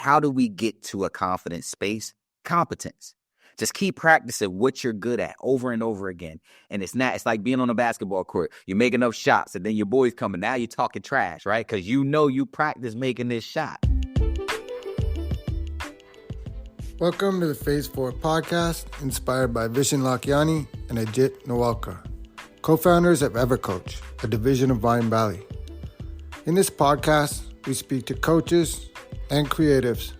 how do we get to a confident space? Competence. Just keep practicing what you're good at over and over again. And it's like being on a basketball court. You make enough shots and then your boy's coming. Now you're talking trash, right? Because you know you practice making this shot. Welcome to the Phase 4 podcast, inspired by Vishen Lakhiani and Ajit Nawalkar, co-founders of EverCoach, a division of Mindvalley. In this podcast, we speak to coaches and creatives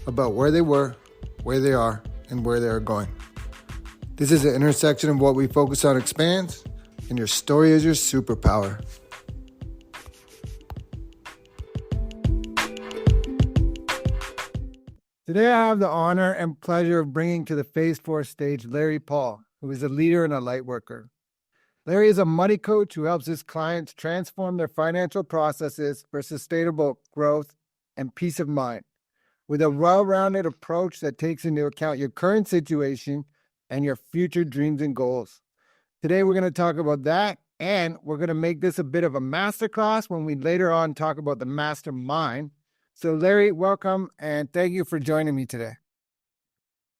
about where they were, where they are, and where they are going. This is an intersection of what we focus on expands, and your story is your superpower. Today, I have the honor and pleasure of bringing to the Phase 4 stage Larry Paul, who is a leader and a light worker. Larry is a money coach who helps his clients transform their financial processes for sustainable growth and peace of mind, with a well-rounded approach that takes into account your current situation and your future dreams and goals. Today, we're going to talk about that, and we're going to make this a bit of a masterclass when we later on talk about the mastermind. So Larry, welcome, and thank you for joining me today.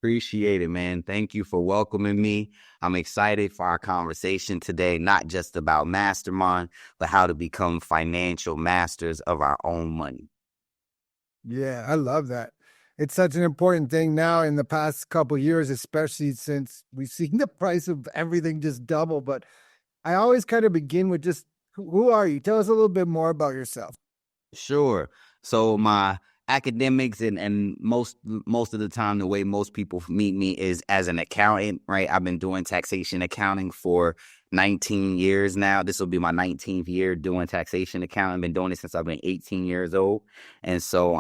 Appreciate it, man. Thank you for welcoming me. I'm excited for our conversation today, not just about mastermind, but how to become financial masters of our own money. Yeah, I love that. It's such an important thing now in the past couple of years, especially since we've seen the price of everything just double. But I always kind of begin with just, who are you? Tell us a little bit more about yourself. Sure. So my academics and most of the time, the way most people meet me is as an accountant, right? I've been doing taxation accounting for 19 years now. This will be my 19th year doing taxation accounting. I've been doing it since I've been 18 years old. And so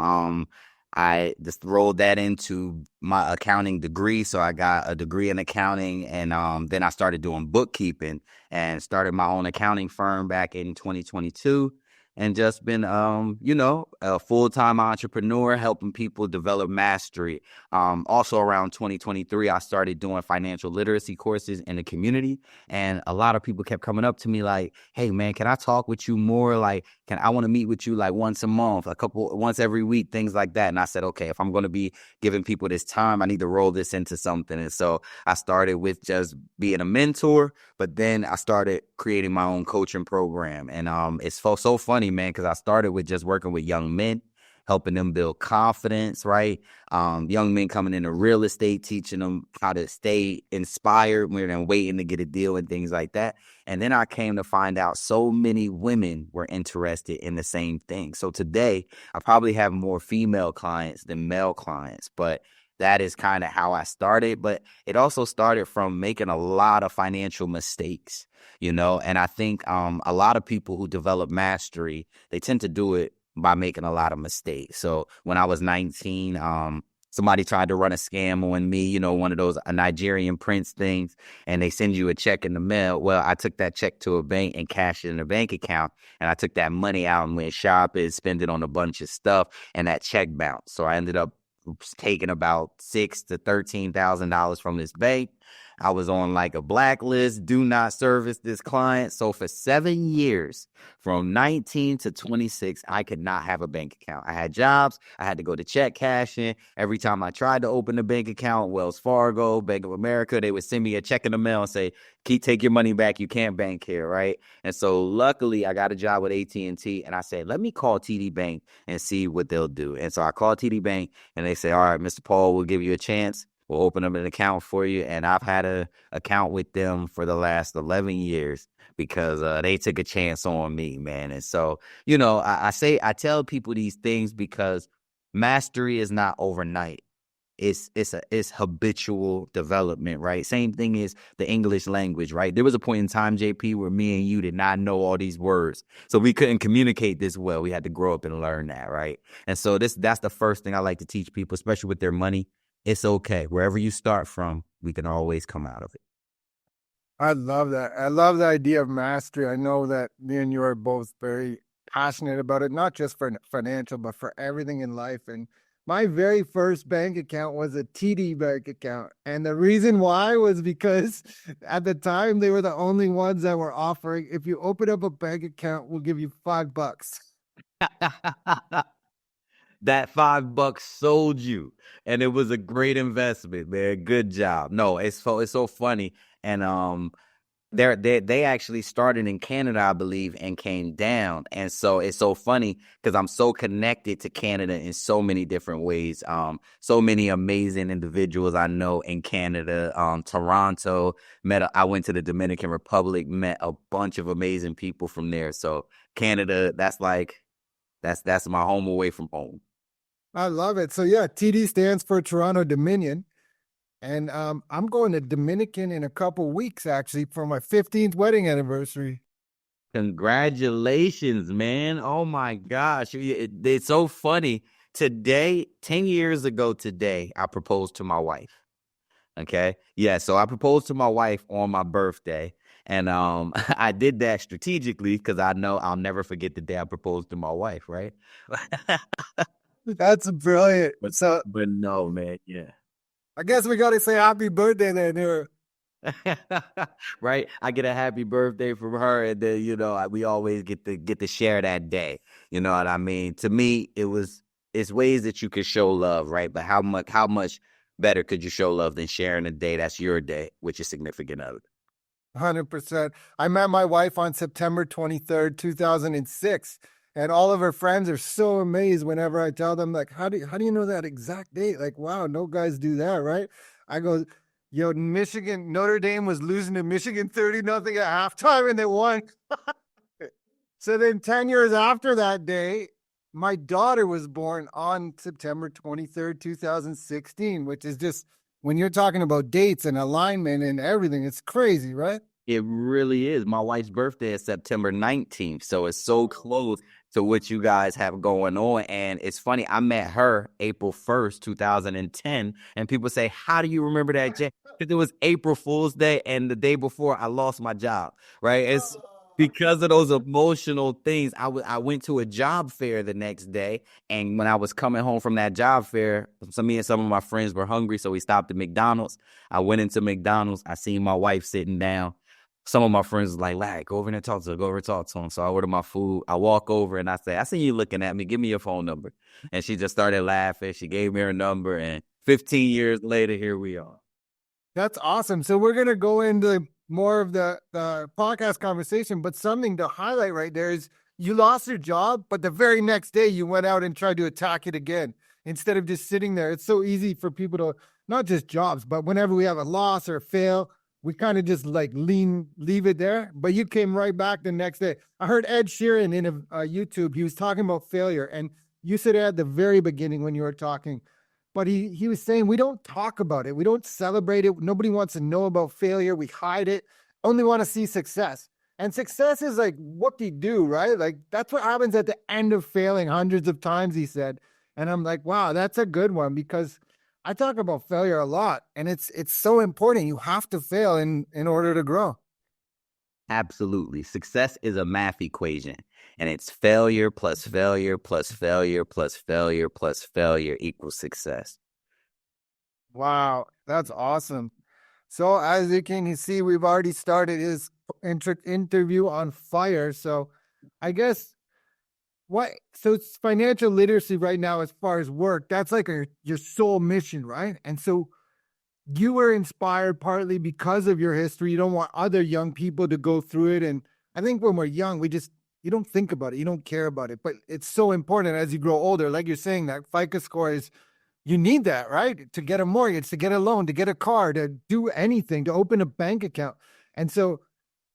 I just rolled that into my accounting degree. So I got a degree in accounting, and then I started doing bookkeeping and started my own accounting firm back in 2022. And just been, a full-time entrepreneur, helping people develop mastery. Also around 2023, I started doing financial literacy courses in the community. And a lot of people kept coming up to me like, hey, man, can I talk with you more? Like, I want to meet with you like once a month, once every week, things like that. And I said, okay, if I'm going to be giving people this time, I need to roll this into something. And so I started with just being a mentor, but then I started creating my own coaching program. And it's so funny, man, because I started with just working with young men, helping them build confidence, right? Young men coming into real estate, teaching them how to stay inspired when they're waiting to get a deal and things like that. And then I came to find out so many women were interested in the same thing. So today, I probably have more female clients than male clients, but that is kind of how I started. But it also started from making a lot of financial mistakes, and I think a lot of people who develop mastery, they tend to do it by making a lot of mistakes. So when I was 19, somebody tried to run a scam on me, one of those Nigerian prince things, and they send you a check in the mail. Well, I took that check to a bank and cashed it in a bank account, and I took that money out and went shopping, spend it on a bunch of stuff, and that check bounced. So I ended up taking about $6,000 to $13,000 from this bank. I was on like a blacklist, do not service this client. So for 7 years, from 19 to 26, I could not have a bank account. I had jobs. I had to go to check cashing. Every time I tried to open a bank account, Wells Fargo, Bank of America, they would send me a check in the mail and say, take your money back. You can't bank here, right? And so luckily, I got a job with AT&T, and I said, let me call TD Bank and see what they'll do. And so I called TD Bank, and they say, all right, Mr. Paul, we'll give you a chance. We'll open up an account for you. And I've had an account with them for the last 11 years because they took a chance on me, man. And so, I tell people these things because mastery is not overnight. It's habitual development, right? Same thing is the English language, right? There was a point in time, JP, where me and you did not know all these words. So we couldn't communicate this well. We had to grow up and learn that, right? And so that's the first thing I like to teach people, especially with their money. It's okay. Wherever you start from, we can always come out of it. I love that. I love the idea of mastery. I know that me and you are both very passionate about it, not just for financial, but for everything in life. And my very first bank account was a TD bank account. And the reason why was because at the time they were the only ones that were offering, if you open up a bank account, we'll give you $5. That $5 sold you, and it was a great investment, man. Good job. No, it's so funny, and they actually started in Canada, I believe, and came down. And so it's so funny because I'm so connected to Canada in so many different ways. So many amazing individuals I know in Canada. Toronto, I went to the Dominican Republic, met a bunch of amazing people from there. So Canada, that's my home away from home. I love it. So yeah, TD stands for Toronto Dominion. And I'm going to Dominican in a couple weeks, actually, for my 15th wedding anniversary. Congratulations, man. Oh my gosh. It's so funny. Today, 10 years ago today, I proposed to my wife. Okay. Yeah. So I proposed to my wife on my birthday. And I did that strategically because I know I'll never forget the day I proposed to my wife, right? That's brilliant. But no, man. Yeah. I guess we got to say happy birthday then here. Right. I get a happy birthday from her, and then we always get to share that day. You know what I mean? To me, it's ways that you can show love, right? But how much better could you show love than sharing a day that's your day with your significant other? 100%. I met my wife on September 23rd, 2006. And all of her friends are so amazed whenever I tell them, like, how do you know that exact date? Like, wow, no guys do that, right? I go, yo, Michigan, Notre Dame was losing to Michigan 30-0 at halftime and they won. So then 10 years after that day, my daughter was born on September 23rd, 2016, which is just, when you're talking about dates and alignment and everything, it's crazy, right? It really is. My wife's birthday is September 19th. So it's so close to what you guys have going on. And it's funny, I met her April 1st, 2010. And people say, how do you remember that, Jay? Because it was April Fool's Day and the day before I lost my job, right? It's because of those emotional things. I went to a job fair the next day. And when I was coming home from that job fair, me and some of my friends were hungry. So we stopped at McDonald's. I went into McDonald's. I seen my wife sitting down. Some of my friends was like, go over and talk to her, go over and talk to him. So I order my food. I walk over and I say, I see you looking at me. Give me your phone number. And she just started laughing. She gave me her number. And 15 years later, here we are. That's awesome. So we're going to go into more of the podcast conversation, but something to highlight right there is you lost your job, but the very next day you went out and tried to attack it again instead of just sitting there. It's so easy for people to, not just jobs, but whenever we have a loss or a fail, we kind of just like leave it there, but you came right back the next day. I heard Ed Sheeran in a YouTube. He was talking about failure, and you said it at the very beginning when you were talking, but he was saying we don't talk about it. We don't celebrate it. Nobody wants to know about failure. We hide it. Only want to see success. And success is like whoop-de-doo, right? Like that's what happens at the end of failing hundreds of times, he said. And I'm like, wow, that's a good one because I talk about failure a lot, and it's so important. You have to fail in order to grow. Absolutely. Success is a math equation, and it's failure plus failure plus failure plus failure plus failure equals success. Wow, that's awesome. So as you can see, we've already started his interview on fire. So I guess so it's financial literacy right now as far as work. That's like your sole mission, right? And so you were inspired partly because of your history. You don't want other young people to go through it. And I think when we're young, you don't think about it. You don't care about it. But it's so important as you grow older. Like you're saying, that FICO score you need that, right? To get a mortgage, to get a loan, to get a car, to do anything, to open a bank account. And so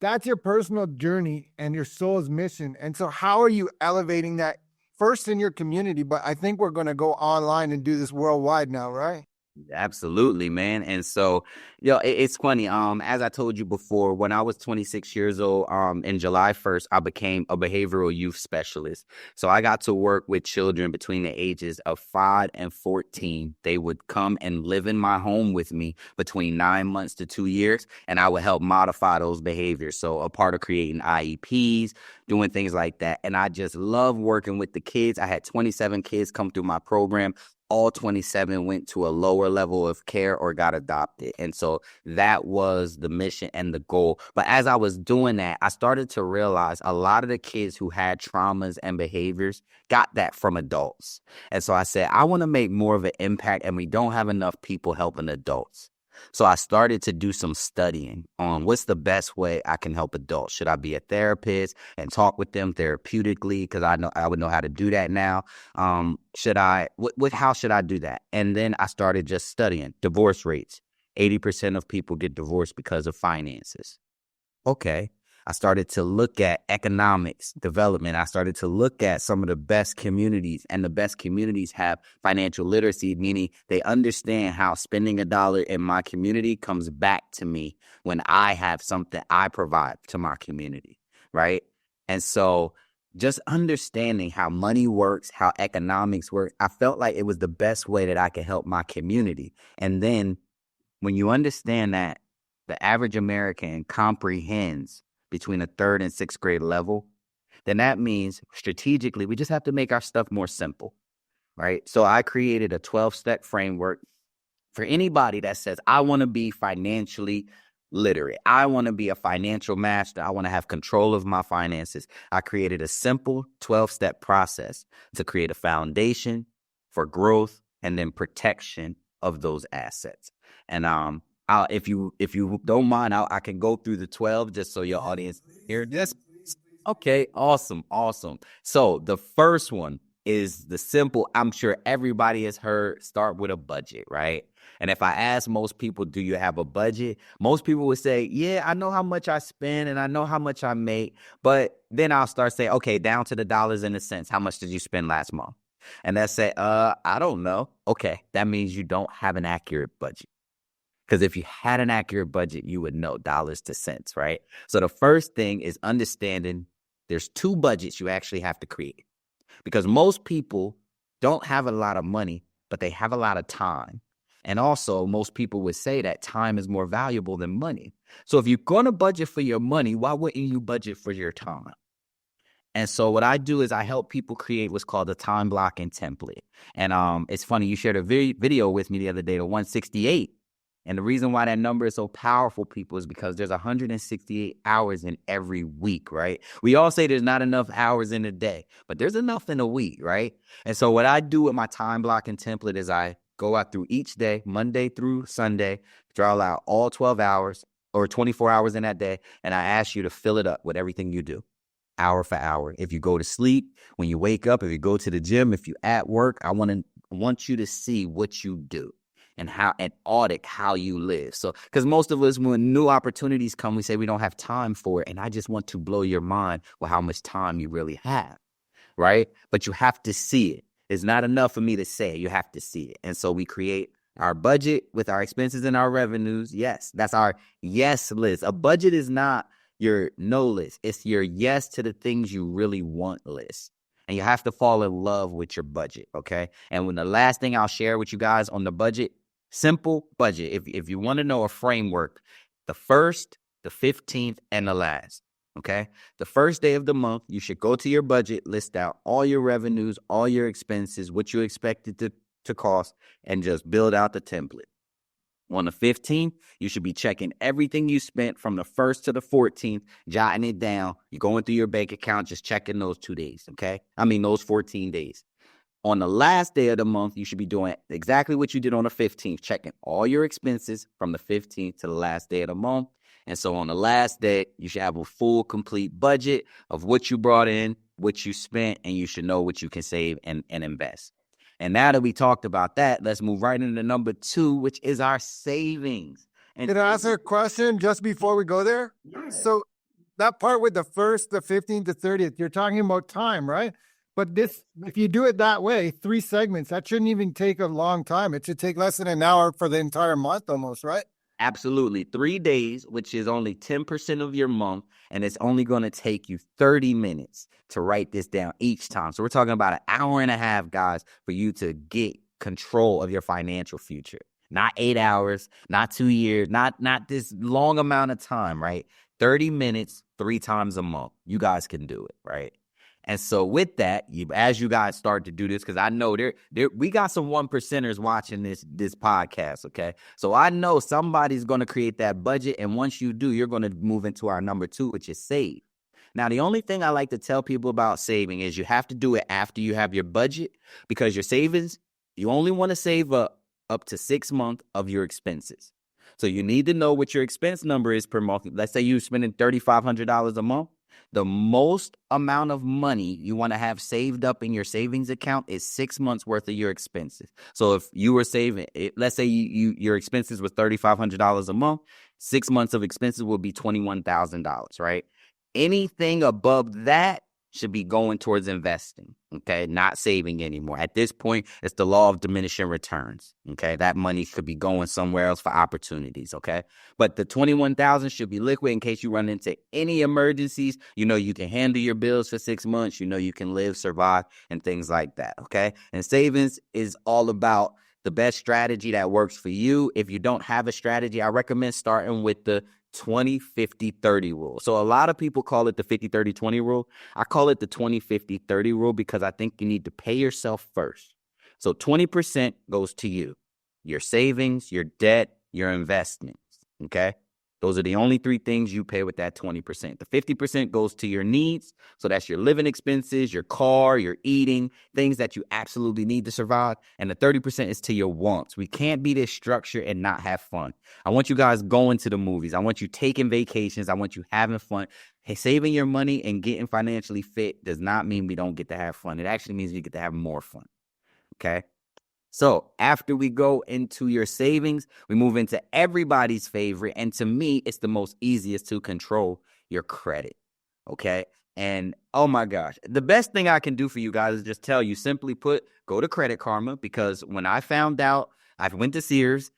that's your personal journey and your soul's mission. And so how are you elevating that first in your community? But I think we're going to go online and do this worldwide now, right? Absolutely, man. And so, it's funny. As I told you before, when I was 26 years old, in July 1st, I became a behavioral youth specialist. So I got to work with children between the ages of 5 and 14. They would come and live in my home with me between 9 months to 2 years, and I would help modify those behaviors. So a part of creating IEPs, doing things like that. And I just love working with the kids. I had 27 kids come through my program. all 27 went to a lower level of care or got adopted. And so that was the mission and the goal. But as I was doing that, I started to realize a lot of the kids who had traumas and behaviors got that from adults. And so I said, I want to make more of an impact, and we don't have enough people helping adults. So I started to do some studying on what's the best way I can help adults. Should I be a therapist and talk with them therapeutically? Because I would know how to do that now. How should I do that? And then I started just studying divorce rates. 80% of people get divorced because of finances. Okay. I started to look at economics development. I started to look at some of the best communities, and the best communities have financial literacy, meaning they understand how spending $1 in my community comes back to me when I have something I provide to my community, right? And so just understanding how money works, how economics work, I felt like it was the best way that I could help my community. And then when you understand that the average American comprehends between a 3rd and 6th grade level, then that means strategically we just have to make our stuff more simple, right? So I created a 12-step framework for anybody that says, I want to be financially literate. I want to be a financial master. I want to have control of my finances. I created a simple 12-step process to create a foundation for growth and then protection of those assets. And if you don't mind, I can go through the 12 just so your audience hear. Yes. Okay. Awesome. So the first one is the simple. I'm sure everybody has heard, start with a budget, right? And if I ask most people, do you have a budget? Most people would say, yeah, I know how much I spend and I know how much I make. But then I'll start saying, okay, down to the dollars and the cents. How much did you spend last month? And they say, I don't know. Okay. That means you don't have an accurate budget. Because if you had an accurate budget, you would know dollars to cents, right? So the first thing is understanding there's 2 budgets you actually have to create. Because most people don't have a lot of money, but they have a lot of time. And also, most people would say that time is more valuable than money. So if you're going to budget for your money, why wouldn't you budget for your time? And so what I do is I help people create what's called a time blocking template. And it's funny, you shared a video with me the other day, the 168. And the reason why that number is so powerful, people, is because there's 168 hours in every week, right? We all say there's not enough hours in a day, but there's enough in a week, right? And so what I do with my time blocking template is I go out through each day, Monday through Sunday, draw out all 12 hours or 24 hours in that day, and I ask you to fill it up with everything you do, hour for hour. If you go to sleep, when you wake up, if you go to the gym, if you at work, I want you to see what you do. And audit how you live. So, because most of us, when new opportunities come, we say we don't have time for it. And I just want to blow your mind with how much time you really have, right? But you have to see it. It's not enough for me to say it. You have to see it. And so we create our budget with our expenses and our revenues. Yes, that's our yes list. A budget is not your no list. It's your yes to the things you really want list. And you have to fall in love with your budget, okay? And when the last thing I'll share with you guys on the budget, simple budget. If you want to know a framework, the 1st, the 15th, and the last, okay? The first day of the month, you should go to your budget, list out all your revenues, all your expenses, what you expect it to cost, and just build out the template. On the 15th, you should be checking everything you spent from the 1st to the 14th, jotting it down. You're going through your bank account, just checking those 2 days, okay? Those 14 days. On the last day of the month, you should be doing exactly what you did on the 15th, checking all your expenses from the 15th to the last day of the month. And so on the last day, you should have a full, complete budget of what you brought in, what you spent, and you should know what you can save and invest. And now that we talked about that, let's move right into number 2, which is our savings. And can I ask a question just before we go there? So that part with the 1st, the 15th, the 30th, you're talking about time, right? But this, if you do it that way, 3 segments, that shouldn't even take a long time. It should take less than an hour for the entire month almost, right? Absolutely. 3 days, which is only 10% of your month, and it's only going to take you 30 minutes to write this down each time. So we're talking about an hour and a half, guys, for you to get control of your financial future. Not 8 hours, not 2 years, not this long amount of time, right? 30 minutes, 3 times a month. You guys can do it, right? And so with that, as you guys start to do this, because I know we got some 1%ers watching this podcast, okay? So I know somebody's going to create that budget, and once you do, you're going to move into our number 2, which is save. Now, the only thing I like to tell people about saving is you have to do it after you have your budget, because your savings, you only want to save up to 6 months of your expenses. So you need to know what your expense number is per month. Let's say you're spending $3,500 a month. The most amount of money you want to have saved up in your savings account is 6 months worth of your expenses. So if you were saving, let's say your expenses was $3,500 a month, 6 months of expenses will be $21,000, right? Anything above that should be going towards investing, okay? Not saving anymore. At this point, it's the law of diminishing returns, okay? That money should be going somewhere else for opportunities, okay? But the $21,000 should be liquid in case you run into any emergencies. You know you can handle your bills for 6 months. You know you can live, survive, and things like that, okay? And savings is all about the best strategy that works for you. If you don't have a strategy, I recommend starting with the 20-50-30 rule. So a lot of people call it the 50-30-20 rule. I call it the 20-50-30 rule because I think you need to pay yourself first. So 20% goes to you, your savings, your debt, your investments, okay? Those are the only 3 things you pay with that 20%. The 50% goes to your needs. So that's your living expenses, your car, your eating, things that you absolutely need to survive. And the 30% is to your wants. We can't be this structured and not have fun. I want you guys going to the movies. I want you taking vacations. I want you having fun. Hey, saving your money and getting financially fit does not mean we don't get to have fun. It actually means we get to have more fun, okay? So after we go into your savings, we move into everybody's favorite. And to me, it's the most easiest to control, your credit. Okay. And oh my gosh, the best thing I can do for you guys is just tell you, simply put, go to Credit Karma, because when I found out, I went to Sears,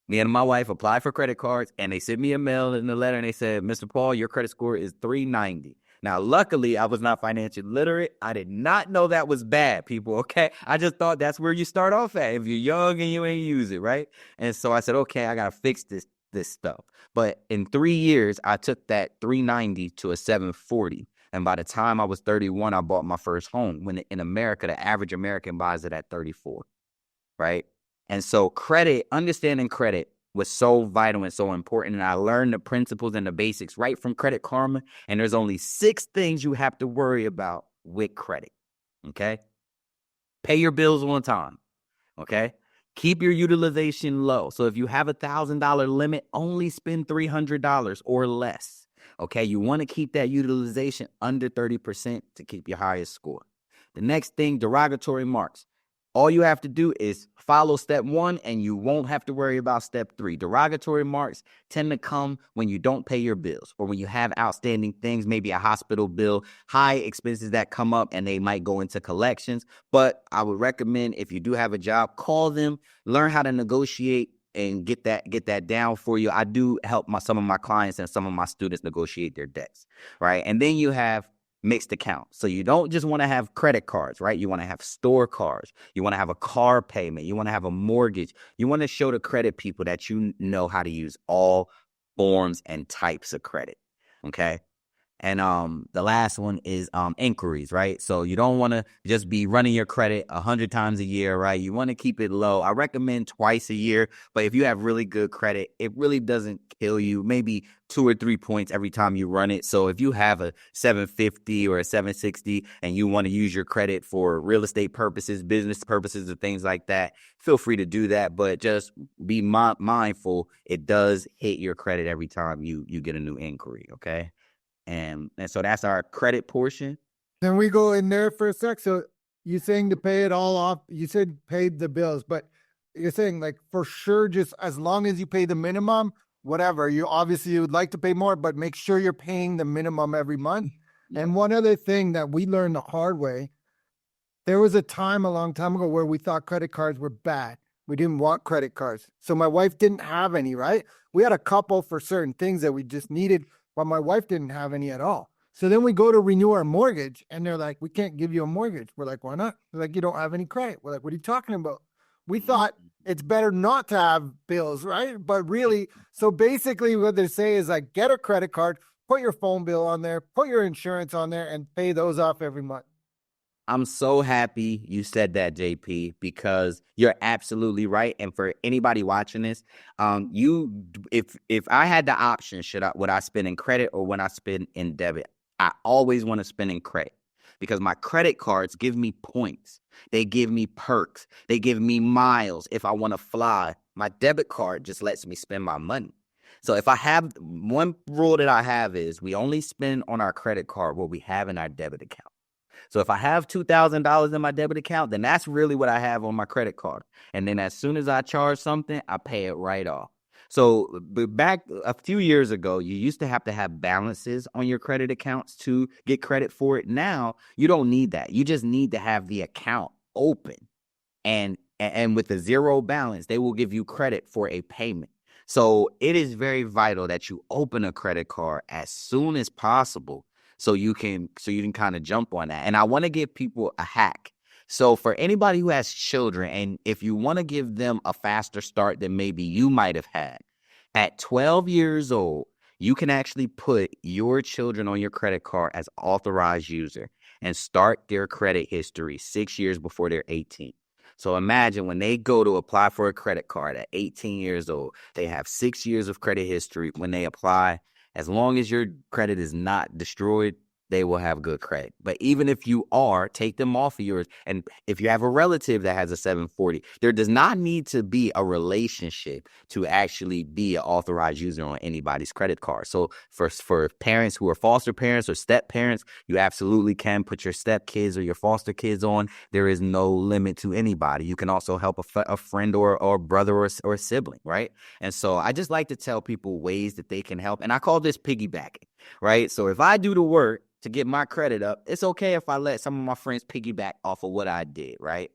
me and my wife applied for credit cards, and they sent me a mail and a letter, and they said, Mr. Paul, your credit score is 390. Now, luckily, I was not financially literate. I did not know that was bad, people, okay? I just thought that's where you start off at if you're young and you ain't use it, right? And so I said, okay, I got to fix this stuff. But in 3 years, I took that 390 to a 740. And by the time I was 31, I bought my first home. When in America, the average American buys it at 34, right? And so understanding credit was so vital and so important. And I learned the principles and the basics right from Credit Karma. And there's only 6 things you have to worry about with credit, okay? Pay your bills on time, okay? Keep your utilization low. So if you have a $1,000 limit, only spend $300 or less, okay? You want to keep that utilization under 30% to keep your highest score. The next thing, derogatory marks. All you have to do is follow step 1 and you won't have to worry about step 3. Derogatory marks tend to come when you don't pay your bills or when you have outstanding things, maybe a hospital bill, high expenses that come up and they might go into collections. But I would recommend, if you do have a job, call them, learn how to negotiate and get that down for you. I do help some of my clients and some of my students negotiate their debts, right? And then you have mixed accounts. So you don't just want to have credit cards, right? You want to have store cards. You want to have a car payment. You want to have a mortgage. You want to show the credit people that you know how to use all forms and types of credit, okay? And the last one is inquiries, right? So you don't want to just be running your credit 100 times a year, right? You want to keep it low. I recommend twice a year, but if you have really good credit, it really doesn't kill you. Maybe 2 or 3 points every time you run it. So if you have a 750 or a 760 and you want to use your credit for real estate purposes, business purposes, and things like that, feel free to do that. But just be mindful. It does hit your credit every time you get a new inquiry, okay? And so that's our credit portion. Then we go in there for a sec. So you're saying to pay it all off. You said paid the bills, but you're saying like for sure, just as long as you pay the minimum, whatever. You obviously would like to pay more, but make sure you're paying the minimum every month. Yeah. And one other thing that we learned the hard way, there was a time a long time ago where we thought credit cards were bad. We didn't want credit cards. So my wife didn't have any, right? We had a couple for certain things that we just needed, but my wife didn't have any at all. So then we go to renew our mortgage and they're like, we can't give you a mortgage. We're like, why not? They're like, you don't have any credit. We're like, what are you talking about? We thought it's better not to have bills, right? But really, so basically what they say is like, get a credit card, put your phone bill on there, put your insurance on there and pay those off every month. I'm so happy you said that, JP, because you're absolutely right. And for anybody watching this, if I had the option, would I spend in credit or would I spend in debit? I always want to spend in credit because my credit cards give me points. They give me perks. They give me miles if I want to fly. My debit card just lets me spend my money. So if I have one rule that I have is we only spend on our credit card what we have in our debit account. So if I have $2,000 in my debit account, then that's really what I have on my credit card. And then as soon as I charge something, I pay it right off. So back a few years ago, you used to have balances on your credit accounts to get credit for it. Now you don't need that. You just need to have the account open. And with a zero balance, they will give you credit for a payment. So it is very vital that you open a credit card as soon as possible so you can kind of jump on that. And I want to give people a hack. So for anybody who has children, and if you want to give them a faster start than maybe you might have had, at 12 years old, you can actually put your children on your credit card as authorized user and start their credit history 6 years before they're 18. So imagine when they go to apply for a credit card at 18 years old, they have 6 years of credit history when they apply. As long as your credit is not destroyed, they will have good credit. But even if you are, take them off of yours. And if you have a relative that has a 740, there does not need to be a relationship to actually be an authorized user on anybody's credit card. So for parents who are foster parents or step parents, you absolutely can put your step kids or your foster kids on. There is no limit to anybody. You can also help a friend or brother or sibling, right? And so I just like to tell people ways that they can help. And I call this piggybacking, right? So if I do the work to get my credit up, it's okay if I let some of my friends piggyback off of what I did, right?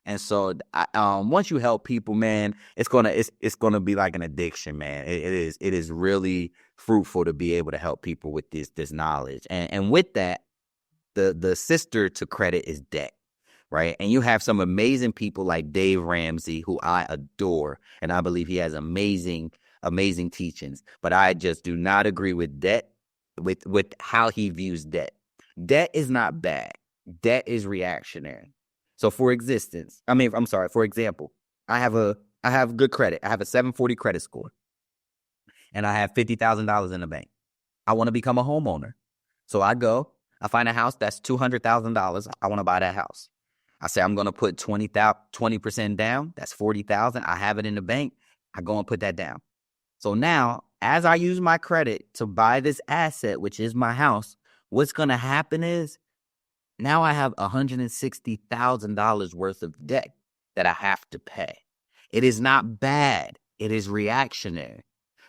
And so once you help people, man, it's gonna be like an addiction, man. It is really fruitful to be able to help people with this knowledge. And with that, the sister to credit is debt, right? And you have some amazing people like Dave Ramsey, who I adore, and I believe he has amazing teachings. But I just do not agree with debt. With how he views debt. Debt is not bad. Debt is reactionary. So for example, I have good credit. I have a 740 credit score. And I have $50,000 in the bank. I want to become a homeowner. So I find a house that's $200,000. I want to buy that house. I say I'm going to put 20% down. That's $40,000. I have it in the bank. I go and put that down. So now, as I use my credit to buy this asset, which is my house, what's going to happen is now I have $160,000 worth of debt that I have to pay. It is not bad. It is reactionary.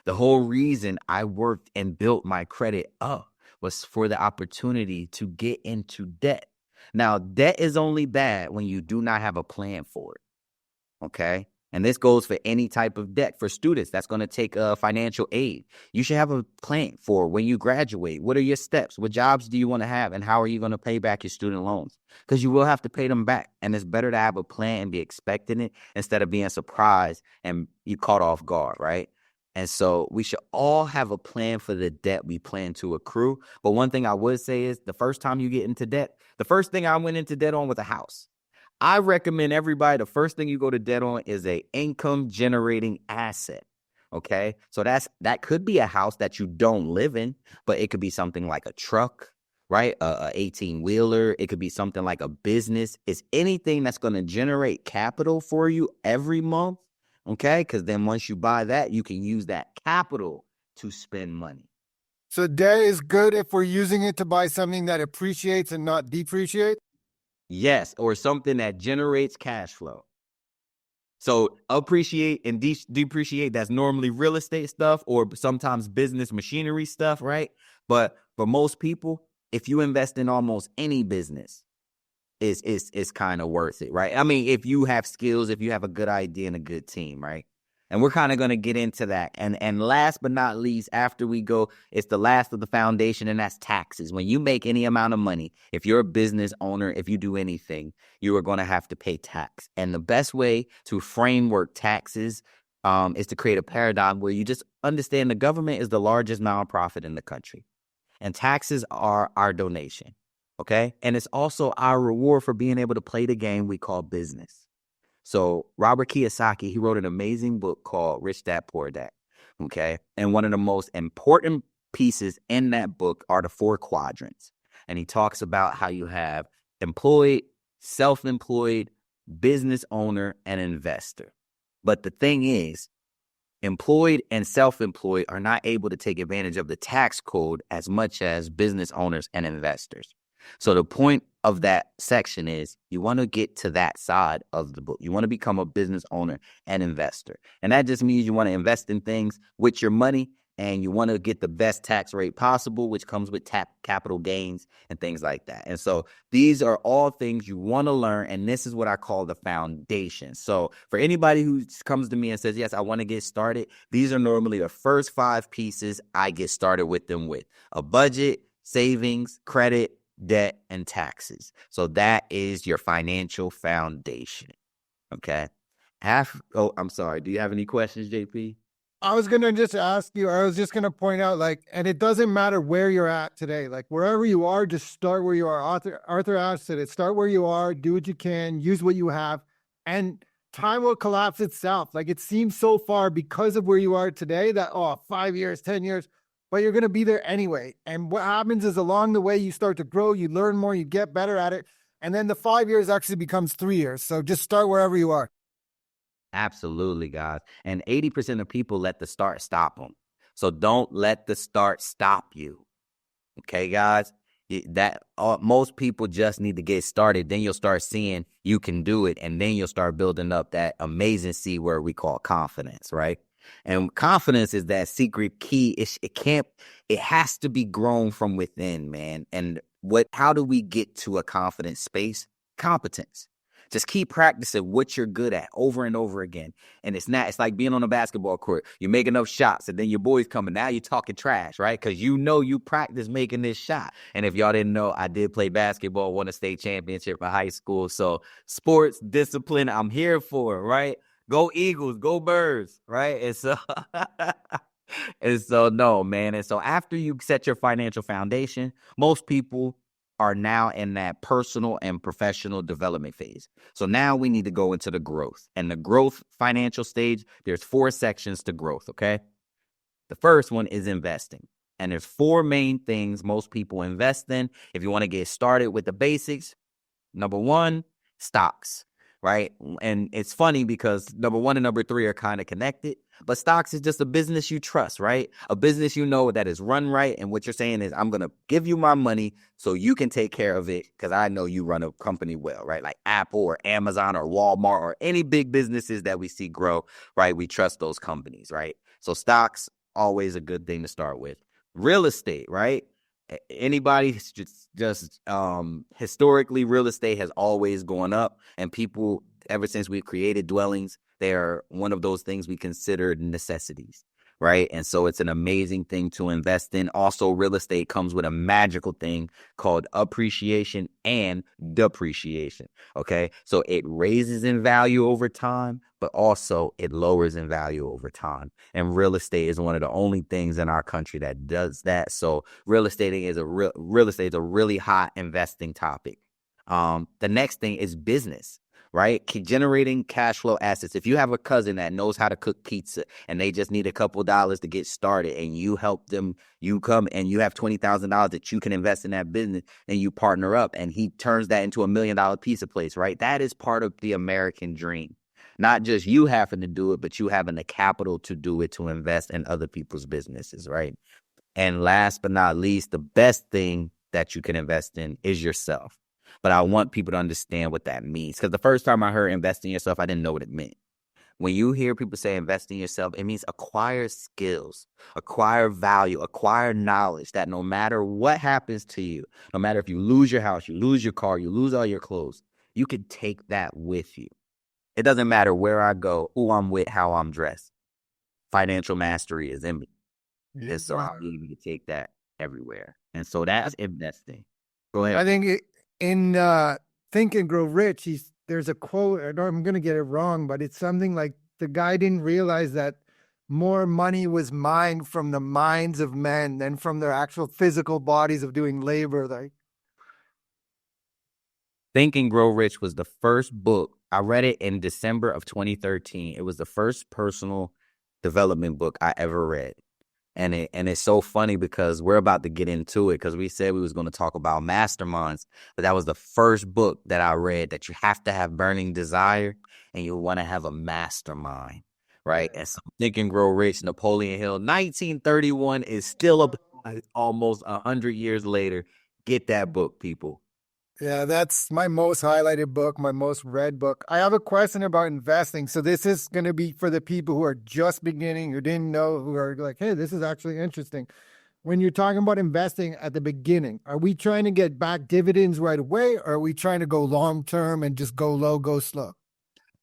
The whole reason I worked and built my credit up was for the opportunity to get into debt. Now, debt is only bad when you do not have a plan for it. Okay? And this goes for any type of debt. For students, that's going to take financial aid. You should have a plan for when you graduate. What are your steps? What jobs do you want to have? And how are you going to pay back your student loans? Because you will have to pay them back. And it's better to have a plan and be expecting it instead of being surprised and you caught off guard, right? And so we should all have a plan for the debt we plan to accrue. But one thing I would say is the first time you get into debt, the first thing I went into debt on was a house. I recommend everybody, the first thing you go to debt on is a income generating asset. Okay. So that could be a house that you don't live in, but it could be something like a truck, right? A 18-wheeler. It could be something like a business. It's anything that's going to generate capital for you every month. Okay. Because then once you buy that, you can use that capital to spend money. So debt is good if we're using it to buy something that appreciates and not depreciates? Yes, or something that generates cash flow. So appreciate and depreciate, that's normally real estate stuff or sometimes business machinery stuff, right? But for most people, if you invest in almost any business, it's kind of worth it, right? I mean, if you have skills, if you have a good idea and a good team, right? And we're kind of going to get into that. And last but not least, after we go, it's the last of the foundation, and that's taxes. When you make any amount of money, if you're a business owner, if you do anything, you are going to have to pay tax. And the best way to framework taxes is to create a paradigm where you just understand the government is the largest nonprofit in the country. And taxes are our donation. Okay. And it's also our reward for being able to play the game we call business. So Robert Kiyosaki, he wrote an amazing book called Rich Dad Poor Dad. Okay. And one of the most important pieces in that book are the 4 quadrants. And he talks about how you have employed, self-employed, business owner, and investor. But the thing is, employed and self-employed are not able to take advantage of the tax code as much as business owners and investors. So the point of that section is you want to get to that side of the book. You want to become a business owner and investor. And that just means you want to invest in things with your money, and you want to get the best tax rate possible, which comes with capital gains and things like that. And so these are all things you want to learn, and this is what I call the foundation. So for anybody who comes to me and says, yes, I want to get started, these are normally the first 5 pieces I get started with them with: a budget, savings, credit, debt, and taxes. So that is your financial foundation. Okay. I'm sorry. Do you have any questions, JP? I was going to just ask you, I was just going to point out, like, and it doesn't matter where you're at today, like wherever you are, just start where you are. Arthur Ashe said it, start where you are, do what you can, use what you have, and time will collapse itself. Like, it seems so far because of where you are today that, 5 years, 10 years, but you're going to be there anyway. And what happens is along the way, you start to grow, you learn more, you get better at it. And then the 5 years actually becomes 3 years. So just start wherever you are. Absolutely, guys. And 80% of people let the start stop them. So don't let the start stop you. Okay, guys? Most people just need to get started. Then you'll start seeing you can do it. And then you'll start building up that amazing C word we call confidence, right? And confidence is that secret key. It has to be grown from within, man. And how do we get to a confident space? Competence. Just keep practicing what you're good at over and over again. And it's like being on a basketball court. You make enough shots and then your boys come and now you're talking trash, right? Because you practice making this shot. And if y'all didn't know, I did play basketball, won a state championship in high school. So sports, discipline, I'm here for, right? Go Eagles, go Birds, right? And so no, man. And so after you set your financial foundation, most people are now in that personal and professional development phase. So now we need to go into the growth. And the growth financial stage, there's 4 sections to growth, okay? The first one is investing. And there's 4 main things most people invest in. If you want to get started with the basics, number 1, stocks, right? And it's funny because number 1 and number 3 are kind of connected, but stocks is just a business you trust, right? A business you know that is run right. And what you're saying is, I'm going to give you my money so you can take care of it because I know you run a company well, right? Like Apple or Amazon or Walmart or any big businesses that we see grow, right? We trust those companies, right? So stocks, always a good thing to start with. Real estate, right? Anybody just historically, real estate has always gone up, and people, ever since we've created dwellings, they are one of those things we consider necessities, right? And so it's an amazing thing to invest in. Also, real estate comes with a magical thing called appreciation and depreciation, okay? So it raises in value over time, but also it lowers in value over time. And real estate is one of the only things in our country that does that. So real estate is a really hot investing topic. The next thing is business, right? Generating cash flow assets. If you have a cousin that knows how to cook pizza and they just need a couple dollars to get started, and you help them, you come and you have $20,000 that you can invest in that business, and you partner up and he turns that into $1 million pizza place, right? That is part of the American dream. Not just you having to do it, but you having the capital to do it, to invest in other people's businesses, right? And last but not least, the best thing that you can invest in is yourself. But I want people to understand what that means, because the first time I heard invest in yourself, I didn't know what it meant. When you hear people say invest in yourself, it means acquire skills, acquire value, acquire knowledge that no matter what happens to you, no matter if you lose your house, you lose your car, you lose all your clothes, you can take that with you. It doesn't matter where I go, who I'm with, how I'm dressed. Financial mastery is in me. And so I need to take that everywhere. And so that's investing. Go ahead. I think in Think and Grow Rich, there's a quote, I'm going to get it wrong, but it's something like, the guy didn't realize that more money was mined from the minds of men than from their actual physical bodies of doing labor. Like, Think and Grow Rich was the first book. I read it in December of 2013. It was the first personal development book I ever read. And it's so funny because we're about to get into it because we said we was going to talk about masterminds, but that was the first book that I read that you have to have burning desire and you want to have a mastermind, right? And so Think and Grow Rich, Napoleon Hill, 1931 is still almost 100 years later. Get that book, people. Yeah, that's my most highlighted book, my most read book. I have a question about investing. So this is going to be for the people who are just beginning, who didn't know, who are like, hey, this is actually interesting. When you're talking about investing at the beginning, are we trying to get back dividends right away, or are we trying to go long term and just go low, go slow?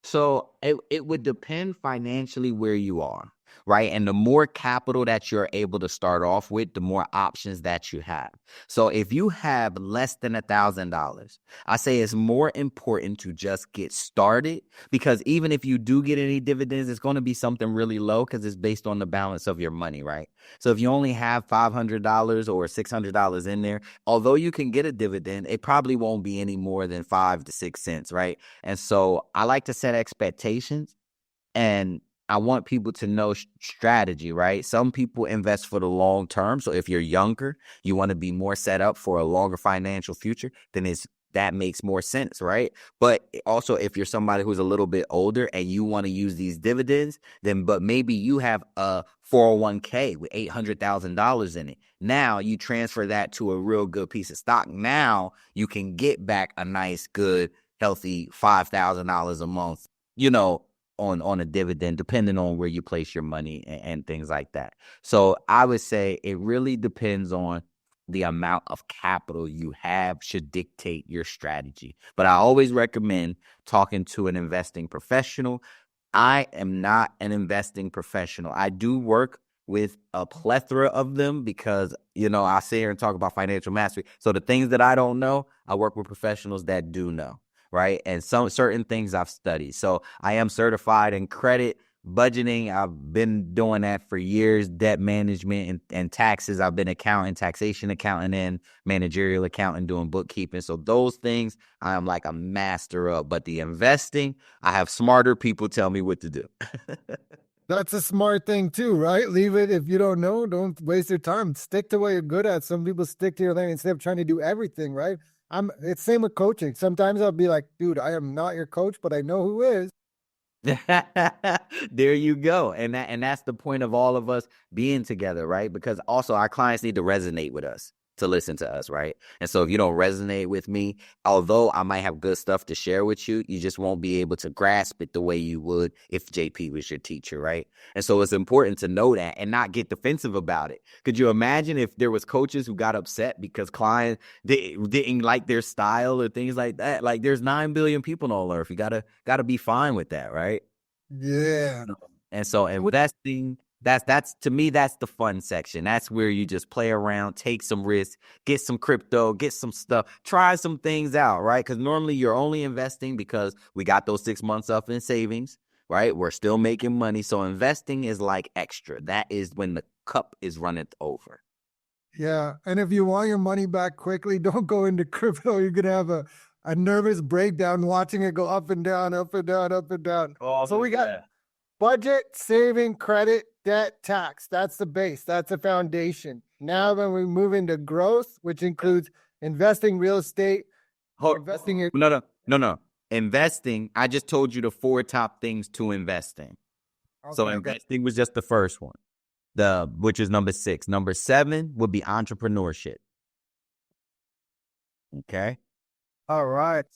So it would depend financially where you are, right? And the more capital that you're able to start off with, the more options that you have. So if you have less than $1,000, I say it's more important to just get started because even if you do get any dividends, it's going to be something really low because it's based on the balance of your money, right? So if you only have $500 or $600 in there, although you can get a dividend, it probably won't be any more than 5 to 6 cents, right? And so I like to set expectations and I want people to know strategy, right? Some people invest for the long term. So if you're younger, you want to be more set up for a longer financial future, then that makes more sense, right? But also if you're somebody who's a little bit older and you want to use these dividends, but maybe you have a 401k with $800,000 in it. Now you transfer that to a real good piece of stock. Now you can get back a nice, good, healthy $5,000 a month, on a dividend, depending on where you place your money and things like that. So I would say it really depends on the amount of capital you have should dictate your strategy. But I always recommend talking to an investing professional. I am not an investing professional. I do work with a plethora of them because, I sit here and talk about financial mastery. So the things that I don't know, I work with professionals that do know. Right. And some certain things I've studied. So I am certified in credit, budgeting. I've been doing that for years, debt management and taxes. I've been taxation accountant and managerial accountant doing bookkeeping. So those things I am like a master of. But the investing, I have smarter people tell me what to do. That's a smart thing too, right? Leave it. If you don't know, don't waste your time. Stick to what you're good at. Some people stick to your lane instead of trying to do everything, right? It's same with coaching. Sometimes I'll be like, dude, I am not your coach, but I know who is. There you go. And that's the point of all of us being together, right? Because also our clients need to resonate with us to listen to us, right? And so if you don't resonate with me, although I might have good stuff to share with you, you just won't be able to grasp it the way you would if JP was your teacher, right? And so it's important to know that and not get defensive about it. Could you imagine if there was coaches who got upset because clients didn't like their style or things like that? Like there's 9 billion people on earth. You gotta be fine with that, right? Yeah. And so investing, that's to me, that's the fun section. That's where you just play around, take some risks, get some crypto, get some stuff, try some things out, right? Because normally you're only investing because we got those 6 months up in savings, right? We're still making money. So investing is like extra. That is when the cup is running over. Yeah. And if you want your money back quickly, don't go into crypto. You're going to have a nervous breakdown watching it go up and down, up and down, up and down. So we got budget, saving, credit, debt, tax. That's the base. That's the foundation. Now when we move into growth, which includes investing real estate, investing in... No. Investing, I just told you the 4 top things to invest in. Okay, so investing was just the first one, which is number 6. Number 7 would be entrepreneurship. Okay. All right.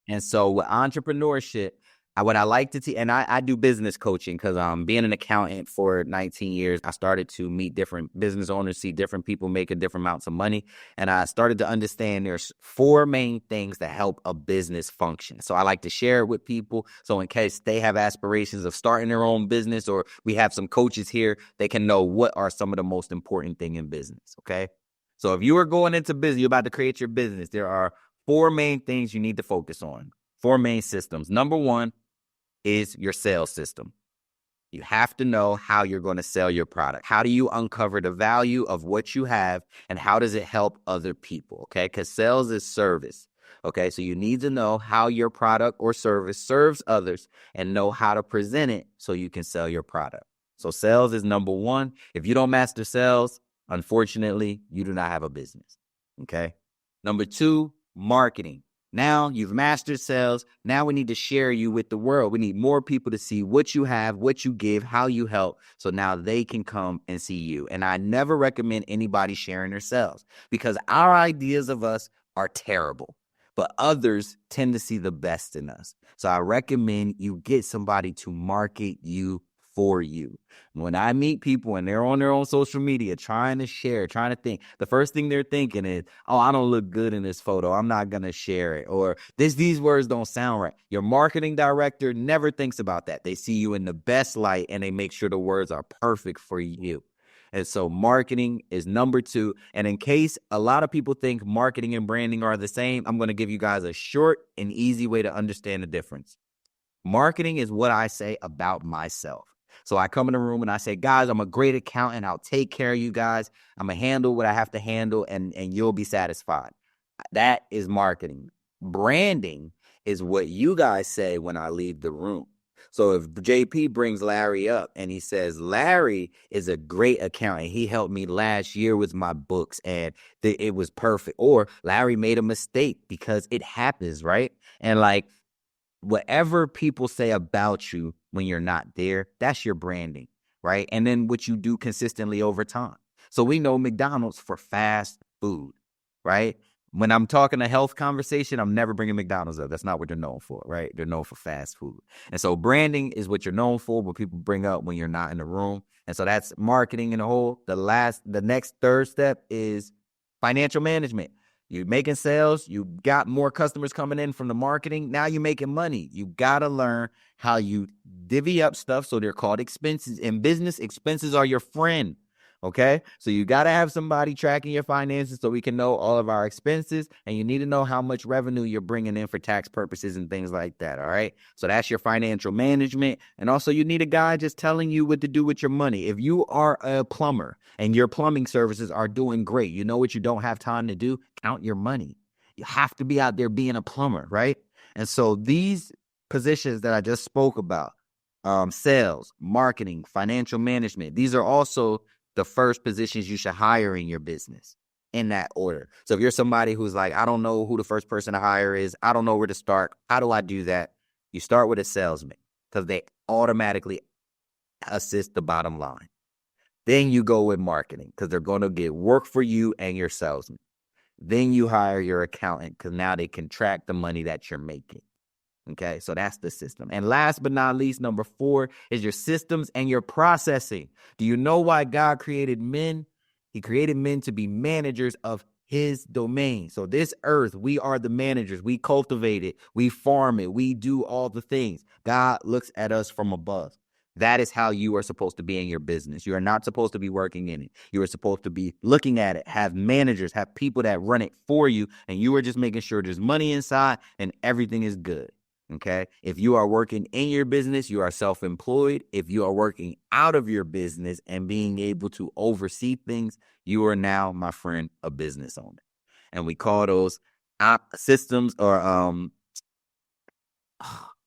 And so with entrepreneurship, what I like to teach, and I do business coaching because being an accountant for 19 years, I started to meet different business owners, see different people making different amounts of money. And I started to understand there's 4 main things that help a business function. So I like to share it with people. So in case they have aspirations of starting their own business, or we have some coaches here, they can know what are some of the most important things in business. Okay. So if you are going into business, you're about to create your business, there are 4 main things you need to focus on. 4 main systems. Number 1 is your sales system. You have to know how you're going to sell your product. How do you uncover the value of what you have and how does it help other people? Okay. Because sales is service. Okay, so you need to know how your product or service serves others and know how to present it so you can sell your product. So sales is number one. If you don't master sales, unfortunately, you do not have a business. Okay. Number two, marketing. Now you've mastered sales. Now we need to share you with the world. We need more people to see what you have, what you give, how you help. So now they can come and see you. And I never recommend anybody sharing their sales because our ideas of us are terrible, but others tend to see the best in us. So I recommend you get somebody to market you for you. When I meet people and they're on their own social media trying to share, trying to think, the first thing they're thinking is, oh, I don't look good in this photo. I'm not going to share it. Or these words don't sound right. Your marketing director never thinks about that. They see you in the best light and they make sure the words are perfect for you. And so marketing is number two. And in case a lot of people think marketing and branding are the same, I'm going to give you guys a short and easy way to understand the difference. Marketing is what I say about myself. So I come in the room and I say, guys, I'm a great accountant. I'll take care of you guys. I'm going to handle what I have to handle and you'll be satisfied. That is marketing. Branding is what you guys say when I leave the room. So if JP brings Larry up and he says, Larry is a great accountant. He helped me last year with my books and it was perfect. Or Larry made a mistake because it happens, right? And like, whatever people say about you when you're not there, that's your branding, right? And then what you do consistently over time. So we know McDonald's for fast food, right? When I'm talking a health conversation, I'm never bringing McDonald's up. That's not what they're known for, right? They're known for fast food. And so branding is what you're known for, what people bring up when you're not in the room. And so that's marketing in a whole. The next third step is financial management. You're making sales. You got more customers coming in from the marketing. Now you're making money. You got to learn how you divvy up stuff. So they're called expenses. In business, expenses are your friend. Okay. So you got to have somebody tracking your finances so we can know all of our expenses. And you need to know how much revenue you're bringing in for tax purposes and things like that. All right. So that's your financial management. And also you need a guy just telling you what to do with your money. If you are a plumber and your plumbing services are doing great, you know what you don't have time to do? Count your money. You have to be out there being a plumber. Right. And so these positions that I just spoke about, sales, marketing, financial management, these are also the first positions you should hire in your business in that order. So if you're somebody who's like, I don't know who the first person to hire is, I don't know where to start, how do I do that? You start with a salesman because they automatically assist the bottom line. Then you go with marketing because they're going to get work for you and your salesman. Then you hire your accountant because now they can track the money that you're making. Okay, so that's the system. And last but not least, number 4 is your systems and your processing. Do you know why God created men? He created men to be managers of his domain. So this earth, we are the managers. We cultivate it. We farm it. We do all the things. God looks at us from above. That is how you are supposed to be in your business. You are not supposed to be working in it. You are supposed to be looking at it, have managers, have people that run it for you, and you are just making sure there's money inside and everything is good. Okay. If you are working in your business, you are self-employed. If you are working out of your business and being able to oversee things, you are now, my friend, a business owner. And we call those systems or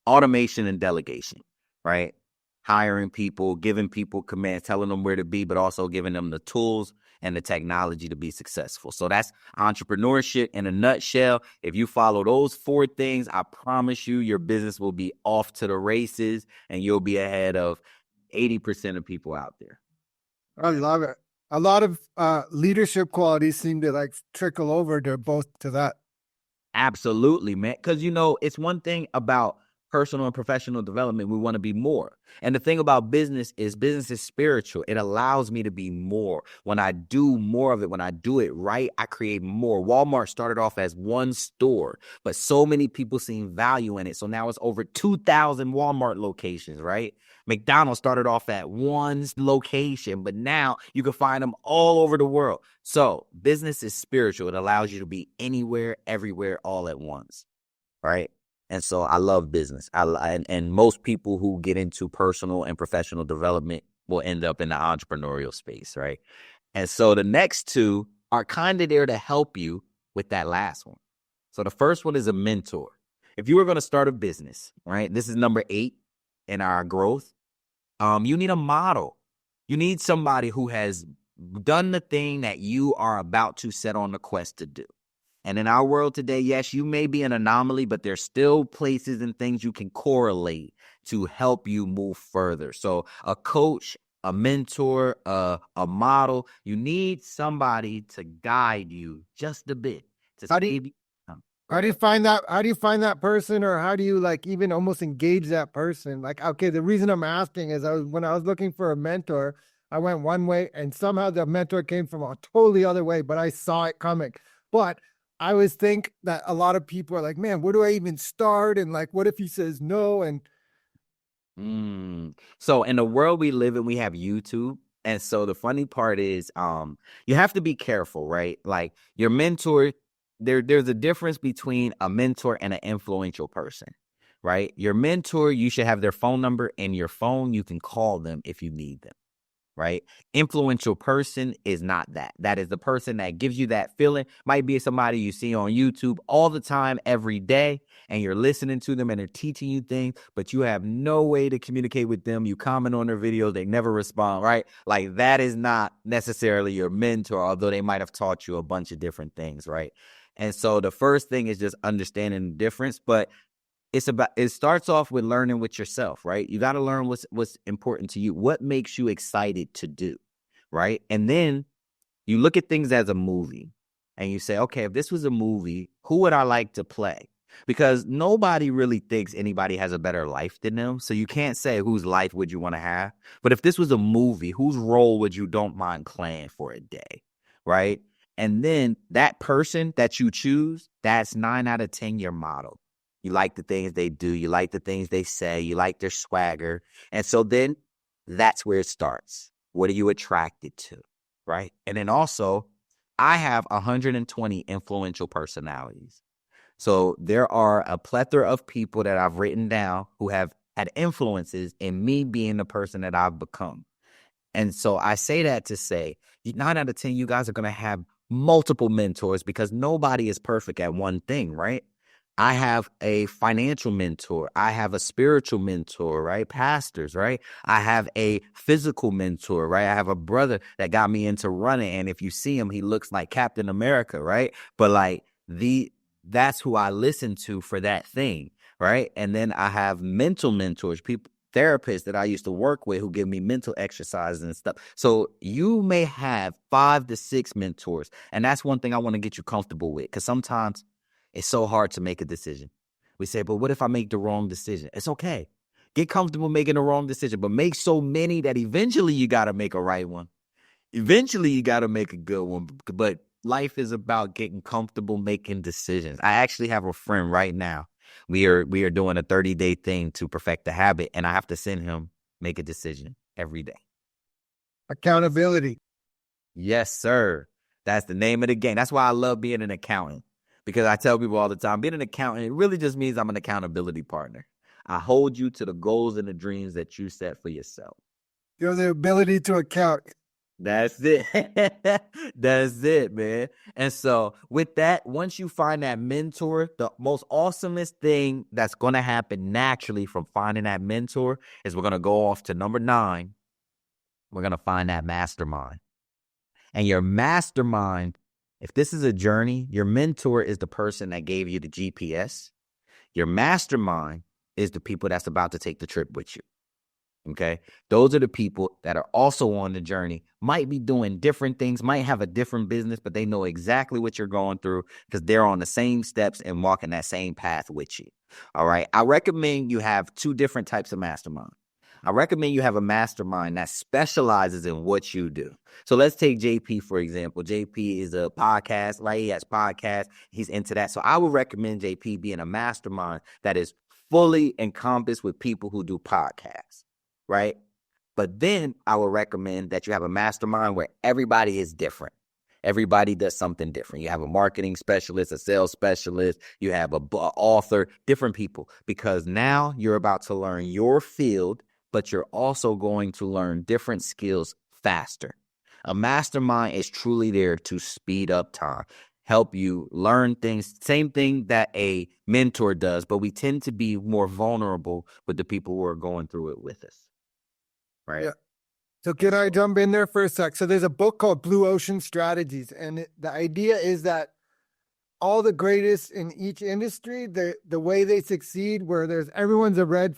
automation and delegation, right? Hiring people, giving people commands, telling them where to be, but also giving them the tools and the technology to be successful. So that's entrepreneurship in a nutshell. If you follow those 4 things, I promise you your business will be off to the races and you'll be ahead of 80% of people out there. I love it. A lot of leadership qualities seem to like trickle over to both to that. Absolutely, man. Because, it's one thing about personal and professional development. We want to be more. And the thing about business is spiritual. It allows me to be more. When I do more of it, when I do it right, I create more. Walmart started off as one store, but so many people seen value in it. So now it's over 2,000 Walmart locations, right? McDonald's started off at one location, but now you can find them all over the world. So business is spiritual. It allows you to be anywhere, everywhere, all at once, right? And so I love business. And most people who get into personal and professional development will end up in the entrepreneurial space, right? And so the next 2 are kind of there to help you with that last one. So the first one is a mentor. If you were going to start a business, right? This is number 8 in our growth. You need a model. You need somebody who has done the thing that you are about to set on the quest to do. And in our world today, yes, you may be an anomaly, but there's still places and things you can correlate to help you move further. So a coach, a mentor, a model, you need somebody to guide you just a bit. How do you find that? How do you find that person, or how do you like even almost engage that person? Like, okay, the reason I'm asking is when I was looking for a mentor, I went one way and somehow the mentor came from a totally other way, but I saw it coming. But I always think that a lot of people are like, man, where do I even start? And like, what if he says no? And So in the world we live in, we have YouTube. And so the funny part is, you have to be careful, right? Like your mentor, there's a difference between a mentor and an influential person, right? Your mentor, you should have their phone number in your phone. You can call them if you need them, right? Influential person is not that. That is the person that gives you that feeling. Might be somebody you see on YouTube all the time, every day, and you're listening to them and they're teaching you things, but you have no way to communicate with them. You comment on their videos, they never respond, right? Like that is not necessarily your mentor, although they might have taught you a bunch of different things, right? And so the first thing is just understanding the difference, but it starts off with learning with yourself, right? You got to learn what's important to you. What makes you excited to do, right? And then you look at things as a movie and you say, okay, if this was a movie, who would I like to play? Because nobody really thinks anybody has a better life than them. So you can't say whose life would you want to have. But if this was a movie, whose role would you don't mind playing for a day, right? And then that person that you choose, that's 9 out of 10 your model. You like the things they do. You like the things they say. You like their swagger. And so then that's where it starts. What are you attracted to, right? And then also, I have 120 influential personalities. So there are a plethora of people that I've written down who have had influences in me being the person that I've become. And so I say that to say 9 out of 10, you guys are going to have multiple mentors because nobody is perfect at one thing, right? I have a financial mentor. I have a spiritual mentor, right? Pastors, right? I have a physical mentor, right? I have a brother that got me into running. And if you see him, he looks like Captain America, right? But like that's who I listen to for that thing, right? And then I have mental mentors, people, therapists that I used to work with who give me mental exercises and stuff. So you may have 5 to 6 mentors. And that's one thing I want to get you comfortable with, because sometimes it's so hard to make a decision. We say, but what if I make the wrong decision? It's okay. Get comfortable making the wrong decision, but make so many that eventually you got to make a right one. Eventually you got to make a good one. But life is about getting comfortable making decisions. I actually have a friend right now. We are doing a 30-day thing to perfect the habit, and I have to send him make a decision every day. Accountability. Yes, sir. That's the name of the game. That's why I love being an accountant. Because I tell people all the time, being an accountant, it really just means I'm an accountability partner. I hold you to the goals and the dreams that you set for yourself. You have the ability to account. That's it. That's it, man. And so with that, once you find that mentor, the most awesomest thing that's going to happen naturally from finding that mentor is we're going to go off to number 9. We're going to find that mastermind. And your mastermind, if this is a journey, your mentor is the person that gave you the GPS. Your mastermind is the people that's about to take the trip with you. Okay? Those are the people that are also on the journey, might be doing different things, might have a different business, but they know exactly what you're going through because they're on the same steps and walking that same path with you. All right? I recommend you have 2 different types of mastermind. I recommend you have a mastermind that specializes in what you do. So let's take JP, for example. JP is a podcast, right? He has podcasts. He's into that. So I would recommend JP being a mastermind that is fully encompassed with people who do podcasts, right? But then I would recommend that you have a mastermind where everybody is different. Everybody does something different. You have a marketing specialist, a sales specialist, you have an author, different people, because now you're about to learn your field, but you're also going to learn different skills faster. A mastermind is truly there to speed up time, help you learn things. Same thing that a mentor does, but we tend to be more vulnerable with the people who are going through it with us. Right. Yeah. So can I jump in there for a sec? So there's a book called Blue Ocean Strategies, and the idea is that all the greatest in each industry, the way they succeed, where everyone's a red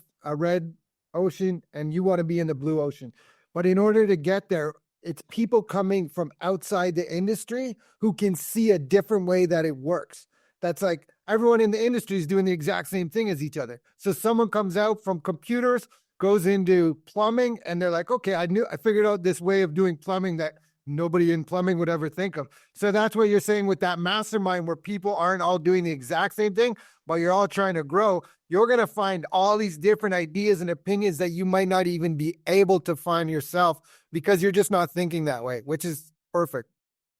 ocean, and you want to be in the blue ocean. But in order to get there, it's people coming from outside the industry who can see a different way that it works. That's like everyone in the industry is doing the exact same thing as each other. So someone comes out from computers, goes into plumbing, and they're like, okay, I figured out this way of doing plumbing that nobody in plumbing would ever think of. So that's what you're saying with that mastermind, where people aren't all doing the exact same thing, but you're all trying to grow. You're going to find all these different ideas and opinions that you might not even be able to find yourself because you're just not thinking that way, which is perfect.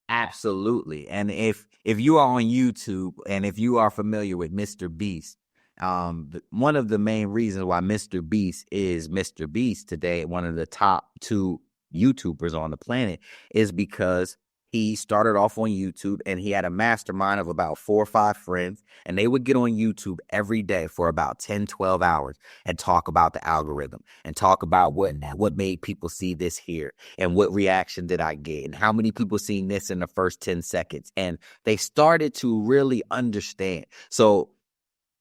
Absolutely. And if you are on YouTube and if you are familiar with Mr. Beast, one of the main reasons why Mr. Beast is Mr. Beast today, one of the top 2 YouTubers on the planet, is because he started off on YouTube and he had a mastermind of about 4 or 5 friends, and they would get on YouTube every day for about 10, 12 hours and talk about the algorithm and talk about what made people see this here and what reaction did I get and how many people seen this in the first 10 seconds. And they started to really understand. So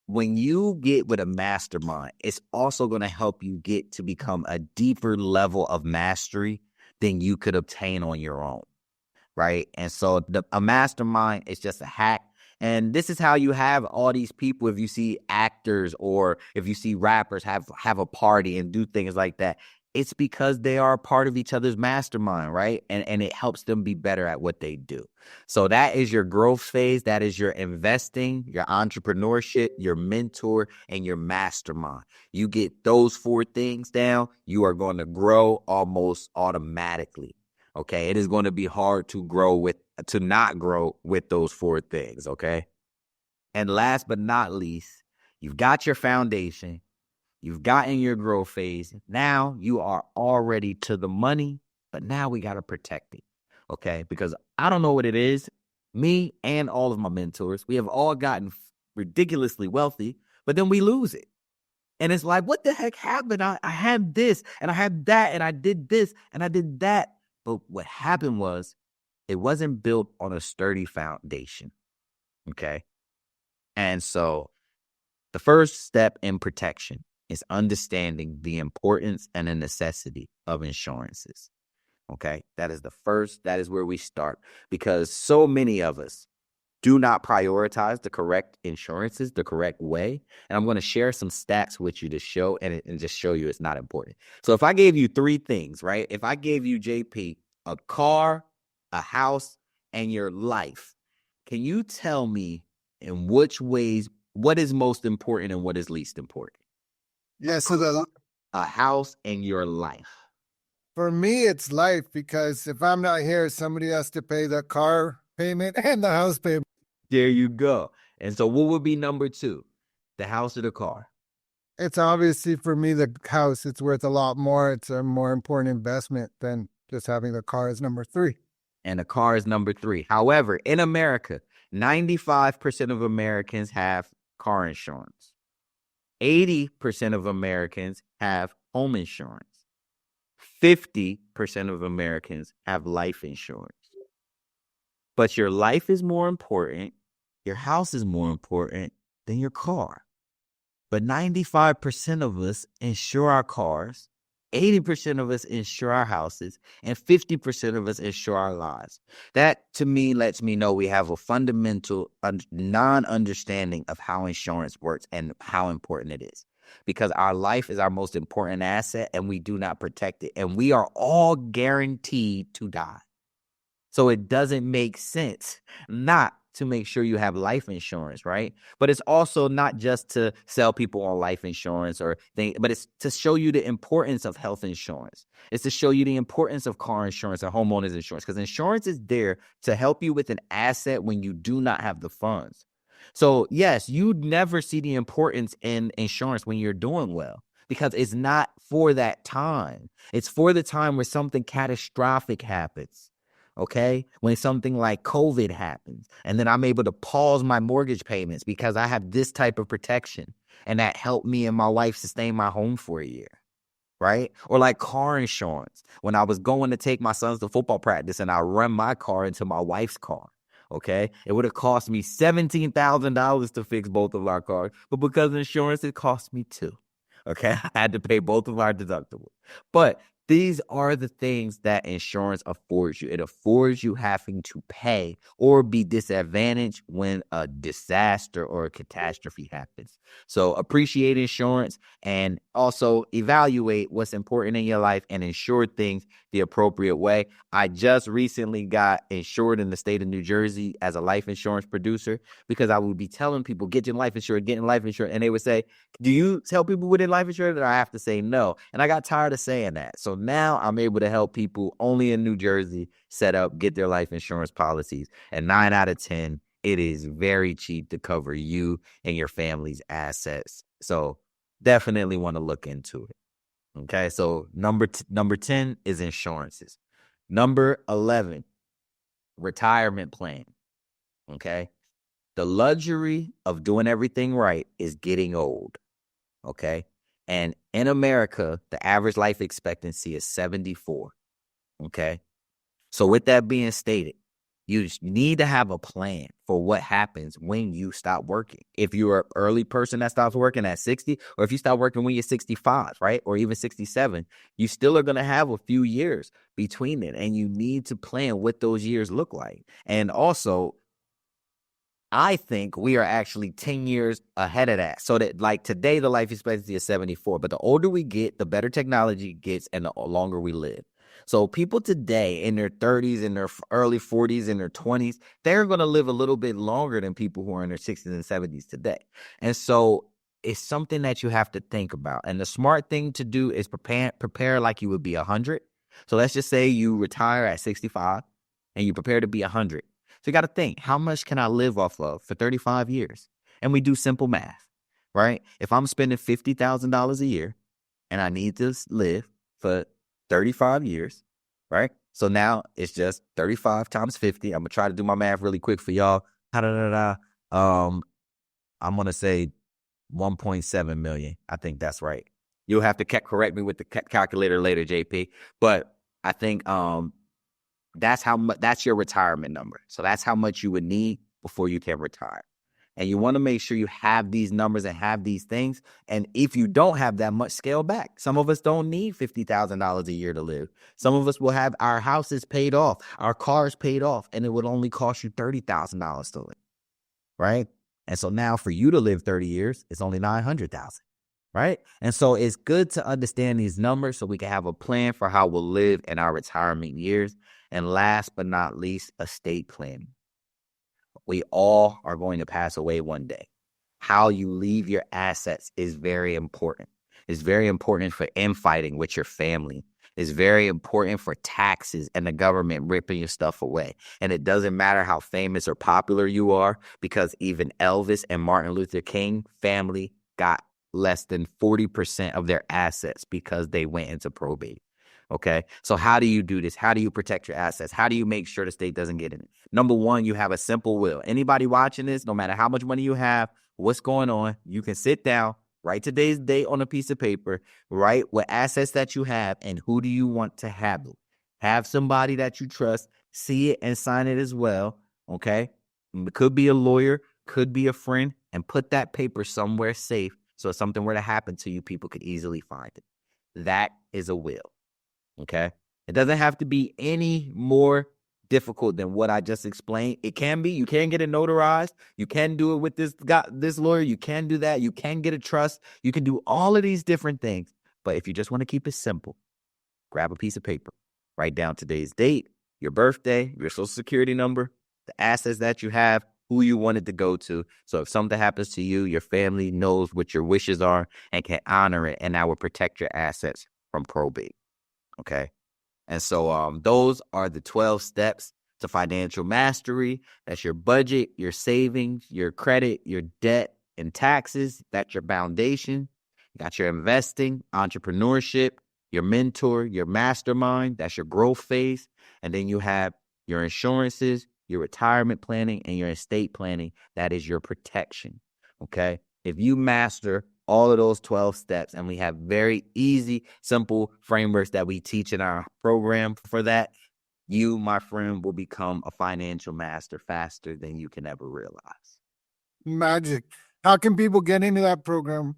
when you get with a mastermind, it's also going to help you get to become a deeper level of mastery than you could obtain on your own. Right. And so a mastermind is just a hack. And this is how you have all these people. If you see actors or if you see rappers have a party and do things like that, it's because they are a part of each other's mastermind. Right. And it helps them be better at what they do. So that is your growth phase. That is your investing, your entrepreneurship, your mentor, and your mastermind. You get those 4 things down, you are going to grow almost automatically. Okay, it is going to be hard to not grow with those 4 things. Okay. And last but not least, you've got your foundation. You've gotten your growth phase. Now you are already to the money, but now we got to protect it. Okay. Because I don't know what it is. Me and all of my mentors, we have all gotten ridiculously wealthy, but then we lose it. And it's like, what the heck happened? I had this and I had that and I did this and I did that. But what happened was it wasn't built on a sturdy foundation. Okay. And so the first step in protection is understanding the importance and the necessity of insurances. Okay. That is where we start, because so many of us do not prioritize the correct insurances the correct way. And I'm going to share some stats with you to show and just show you it's not important. So if I gave you 3 things, right? If I gave you, JP, a car, a house, and your life, can you tell me in which ways, what is most important and what is least important? Yeah. So a house and your life. For me, it's life, because if I'm not here, somebody has to pay the car payment and the house payment. There you go. And so what would be number 2? The house or the car? It's obviously, for me, the house. It's worth a lot more. It's a more important investment than just having the car as number 3. And the car is number 3. However, in America, 95% of Americans have car insurance. 80% of Americans have home insurance. 50% of Americans have life insurance. But your life is more important, your house is more important than your car. But 95% of us insure our cars, 80% of us insure our houses, and 50% of us insure our lives. That, to me, lets me know we have a fundamental non-understanding of how insurance works and how important it is. Because our life is our most important asset and we do not protect it. And we are all guaranteed to die. So it doesn't make sense not to make sure you have life insurance, right? But it's also not just to sell people on life insurance but it's to show you the importance of health insurance. It's to show you the importance of car insurance or homeowners insurance, because insurance is there to help you with an asset when you do not have the funds. So yes, you'd never see the importance in insurance when you're doing well, because it's not for that time. It's for the time where something catastrophic happens. Okay. When something like COVID happens, and then I'm able to pause my mortgage payments because I have this type of protection. And that helped me and my wife sustain my home for a year. Right? Or like car insurance. When I was going to take my sons to football practice and I run my car into my wife's car. Okay. It would have cost me $17,000 to fix both of our cars. But because of insurance, it cost me two. Okay. I had to pay both of our deductibles. But these are the things that insurance affords you. It affords you having to pay or be disadvantaged when a disaster or a catastrophe happens. So appreciate insurance and also evaluate what's important in your life and insure things the appropriate way. I just recently got insured in the state of New Jersey as a life insurance producer because I would be telling people, getting life insurance. And they would say, do you tell people within life insurance? And I have to say no. And I got tired of saying that. So now I'm able to help people only in New Jersey set up, get their life insurance policies. And 9 out of 10, it is very cheap to cover you and your family's assets. So definitely want to look into it. Okay, so number 10 is insurances. Number 11, retirement plan. Okay, the luxury of doing everything right is getting old. Okay, and in America, the average life expectancy is 74. Okay, so with that being stated, you need to have a plan for what happens when you stop working. If you're an early person that stops working at 60, or if you stop working when you're 65, right? Or even 67, you still are going to have a few years between it. And you need to plan what those years look like. And also, I think we are actually 10 years ahead of that. So that like today, the life expectancy is 74. But the older we get, the better technology gets and the longer we live. So people today in their 30s, in their early 40s, in their 20s, they're going to live a little bit longer than people who are in their 60s and 70s today. And so it's something that you have to think about. And the smart thing to do is prepare like you would be 100. So let's just say you retire at 65 and you prepare to be 100. So you got to think, how much can I live off of for 35 years? And we do simple math, right? If I'm spending $50,000 a year and I need to live for 35 years, right? So now it's just 35 times 50. I'm going to try to do my math really quick for y'all. I'm going to say 1.7 million. I think that's right. You'll have to correct me with the calculator later, JP. But I think that's how much, that's your retirement number. So that's how much you would need before you can retire. And you want to make sure you have these numbers and have these things. And if you don't have that much, scale back. Some of us don't need $50,000 a year to live. Some of us will have our houses paid off, our cars paid off, and it would only cost you $30,000 to live, right? And so now for you to live 30 years, it's only $900,000, right? And so it's good to understand these numbers so we can have a plan for how we'll live in our retirement years. And last but not least, estate planning. We all are going to pass away one day. How you leave your assets is very important. It's very important for infighting with your family. It's very important for taxes and the government ripping your stuff away. And it doesn't matter how famous or popular you are, because even Elvis and Martin Luther King family got less than 40% of their assets because they went into probate. Okay, so how do you do this? How do you protect your assets? How do you make sure the state doesn't get in it? Number one, you have a simple will. Anybody watching this, no matter how much money you have, what's going on, you can sit down, write today's date on a piece of paper, write what assets that you have and who do you want to handle. Have somebody that you trust see it and sign it as well. Okay, it could be a lawyer, could be a friend, and put that paper somewhere safe so if something were to happen to you, people could easily find it. That is a will. Okay, it doesn't have to be any more difficult than what I just explained. It can be. You can get it notarized. You can do it with this lawyer. You can do that. You can get a trust. You can do all of these different things. But if you just want to keep it simple, grab a piece of paper, write down today's date, your birthday, your social security number, the assets that you have, who you wanted to go to. So if something happens to you, your family knows what your wishes are and can honor it, and that will protect your assets from probate. Okay. And so those are the 12 steps to financial mastery. That's your budget, your savings, your credit, your debt, and taxes. That's your foundation. You got your investing, entrepreneurship, your mentor, your mastermind. That's your growth phase. And then you have Your insurances, your retirement planning, and your estate planning, that is your protection. Okay. If you master all of those 12 steps, and we have very easy, simple frameworks that we teach in our program for that, you, my friend, will become a financial master faster than you can ever realize. Magic. How can people get into that program?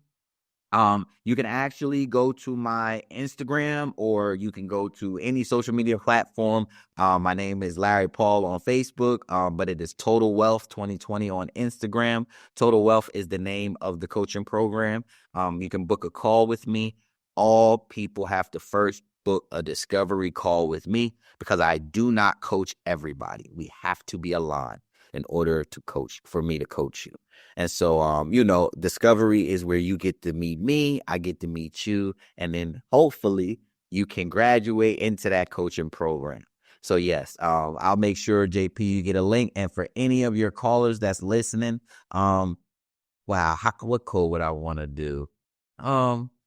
You can actually go to my Instagram, or you can go to any social media platform. My name is Larry Paul on Facebook, but it is Total Wealth 2020 on Instagram. Total Wealth is the name of the coaching program. You can book a call with me. All people have to first book a discovery call with me, because I do not coach everybody. We have to be aligned in order to coach, for me to coach you. And so, discovery is where you get to meet me, I get to meet you, and then hopefully you can graduate into that coaching program. So yes, I'll make sure, JP, you get a link. And for any of your callers that's listening, what code would I want to do?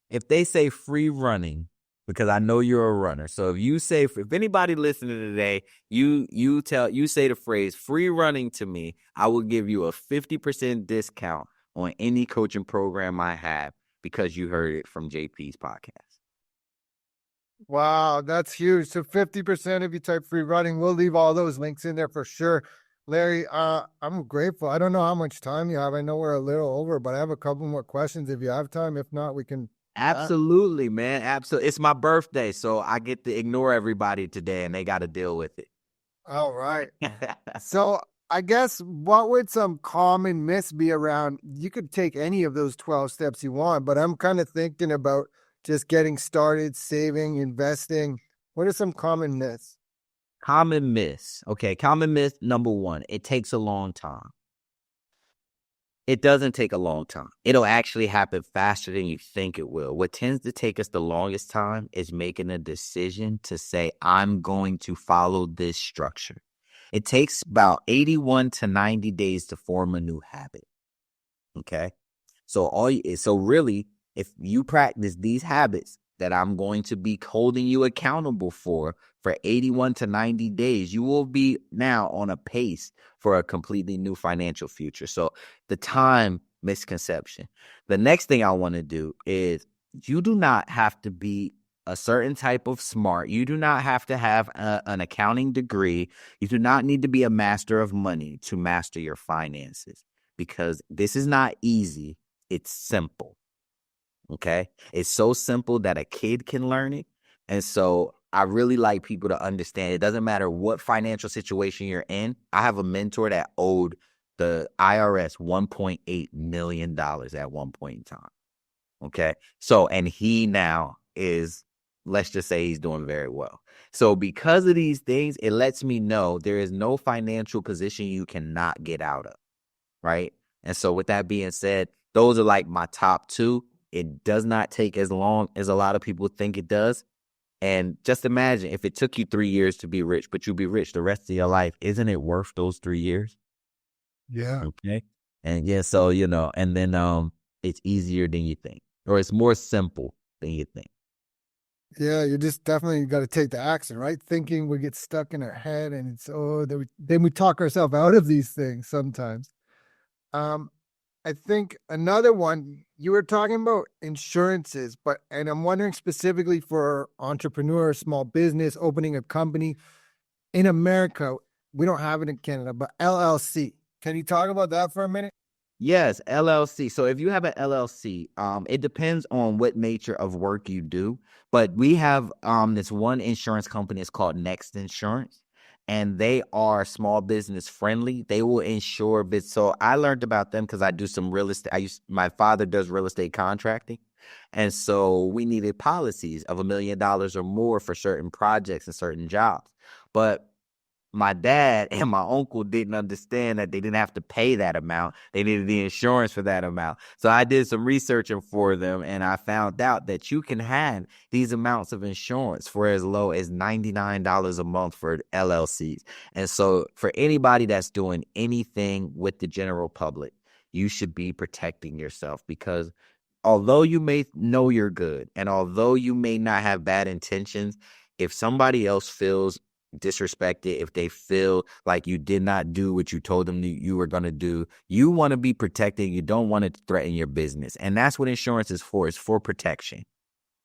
If they say free running, because I know you're a runner. So if anybody listening today, you say the phrase free running to me, I will give you a 50% discount on any coaching program I have, because you heard it from JP's podcast. Wow, that's huge. So 50% if you type free running. We'll leave all those links in there for sure. Larry, I'm grateful. I don't know how much time you have. I know we're a little over, but I have a couple more questions if you have time. If not, we can. Absolutely, man. Absolutely. It's my birthday, so I get to ignore everybody today, and they got to deal with it. All right. So I guess what would some common myths be around? You could take any of those 12 steps you want, but I'm kind of thinking about just getting started, saving, investing. What are some common myths? Common myths. Okay, common myth number one, it takes a long time. It doesn't take a long time. It'll actually happen faster than you think it will. What tends to take us the longest time is making a decision to say, I'm going to follow this structure. It takes about 81 to 90 days to form a new habit. Okay. So really, if you practice these habits that I'm going to be holding you accountable for 81 to 90 days, you will be now on a pace for a completely new financial future. So the time misconception. The next thing I want to do is, you do not have to be a certain type of smart. You do not have to have an accounting degree. You do not need to be a master of money to master your finances, because this is not easy. It's simple. Okay. It's so simple that a kid can learn it. And so I really like people to understand it doesn't matter what financial situation you're in. I have a mentor that owed the IRS $1.8 million at one point in time. Okay. So, and he now is, let's just say he's doing very well. So because of these things, it lets me know there is no financial position you cannot get out of. Right. And so with that being said, those are like my top two. It does not take as long as a lot of people think it does. And just imagine if it took you 3 years to be rich, but you'll be rich the rest of your life. Isn't it worth those 3 years? Yeah. Okay. And yeah, so, and then it's easier than you think, or it's more simple than you think. Yeah, you just definitely got to take the action, right? Thinking we get stuck in our head, and it's then we talk ourselves out of these things sometimes. I think another one, you were talking about insurances, and I'm wondering specifically for entrepreneurs, small business, opening a company in America. We don't have it in Canada, but LLC. Can you talk about that for a minute? Yes, LLC. So if you have an LLC, it depends on what nature of work you do. But we have this one insurance company. It's called Next Insurance, and they are small business friendly. They will insure bits. So I learned about them because I do some real estate. My father does real estate contracting, and so we needed policies of $1 million or more for certain projects and certain jobs. But my dad and my uncle didn't understand that they didn't have to pay that amount. They needed the insurance for that amount. So I did some researching for them, and I found out that you can have these amounts of insurance for as low as $99 a month for LLCs. And so for anybody that's doing anything with the general public, you should be protecting yourself, because although you may know you're good, and although you may not have bad intentions, if somebody else feels disrespected, if they feel like you did not do what you told them you were going to do. You want to be protected. You don't want to threaten your business. And that's what insurance is for. It's for protection.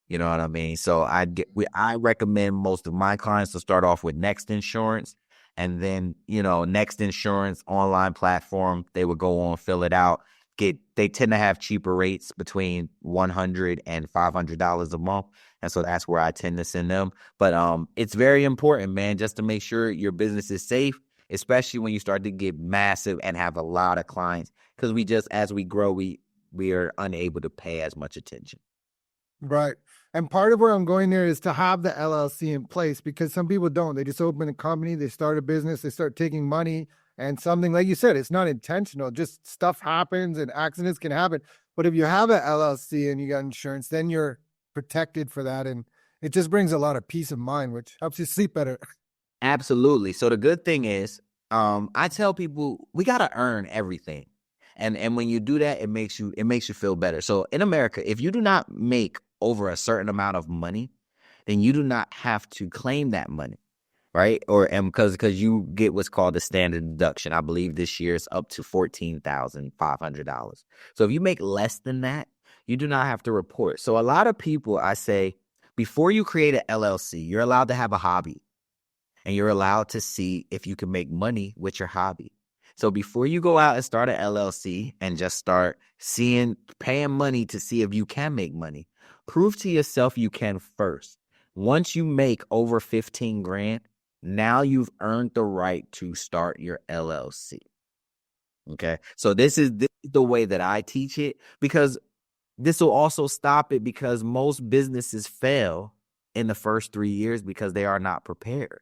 You know what I mean? So I recommend most of my clients to start off with Next Insurance, and then, Next Insurance online platform, they would go on, fill it out. They tend to have cheaper rates between $100 and $500 a month. And so that's where I tend to send them. But it's very important, man, just to make sure your business is safe, especially when you start to get massive and have a lot of clients. Because as we grow, we are unable to pay as much attention. Right. And part of where I'm going there is to have the LLC in place, because some people don't. They just open a company, they start a business, they start taking money, and something, like you said, it's not intentional. Just stuff happens and accidents can happen. But if you have an LLC and you got insurance, then you're protected for that. And it just brings a lot of peace of mind, which helps you sleep better. Absolutely. So the good thing is, I tell people we got to earn everything. And when you do that, it makes you feel better. So in America, if you do not make over a certain amount of money, then you do not have to claim that money, right? Because you get what's called the standard deduction. I believe this year it's up to $14,500. So if you make less than that, you do not have to report. So a lot of people, I say, before you create an LLC, you're allowed to have a hobby, and you're allowed to see if you can make money with your hobby. So before you go out and start an LLC and just start paying money to see if you can make money, prove to yourself you can first. Once you make over 15 grand, now you've earned the right to start your LLC. Okay. So this is the way that I teach it, because this will also stop it, because most businesses fail in the first 3 years because they are not prepared.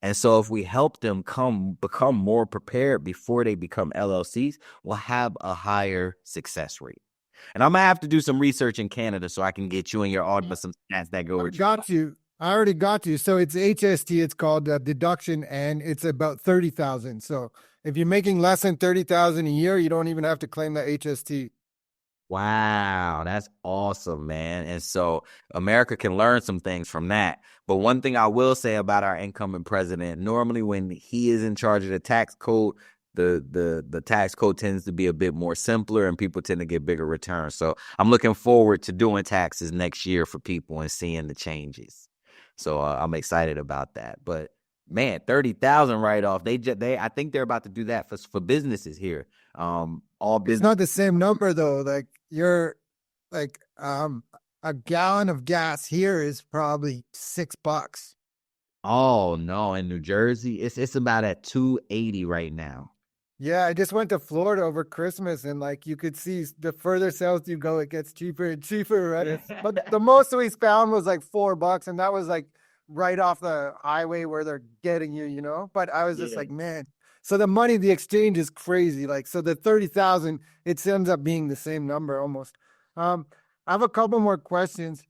And so if we help them become more prepared before they become LLCs, we'll have a higher success rate. And I'm going to have to do some research in Canada so I can get you and your audience some stats that go with you. I already got you. So it's HST, it's called deduction, and it's about 30,000. So if you're making less than 30,000 a year, you don't even have to claim that HST. Wow, that's awesome, man. And so America can learn some things from that. But one thing I will say about our incoming president, normally when he is in charge of the tax code, the tax code tends to be a bit more simpler, and people tend to get bigger returns. So I'm looking forward to doing taxes next year for people and seeing the changes. So I'm excited about that. But man, 30,000 write-off. I think they're about to do that for businesses here. All business. It's not the same number though. Like you're like a gallon of gas here is probably $6. Oh no, in New Jersey, it's about at $2.80 right now. Yeah, I just went to Florida over Christmas, and like you could see, the further south you go, it gets cheaper and cheaper, right? But the most we found was like $4, and that was like right off the highway where they're getting you. But I was just like, man. So the money, the exchange is crazy. Like, so the 30,000, it ends up being the same number almost. I have a couple more questions.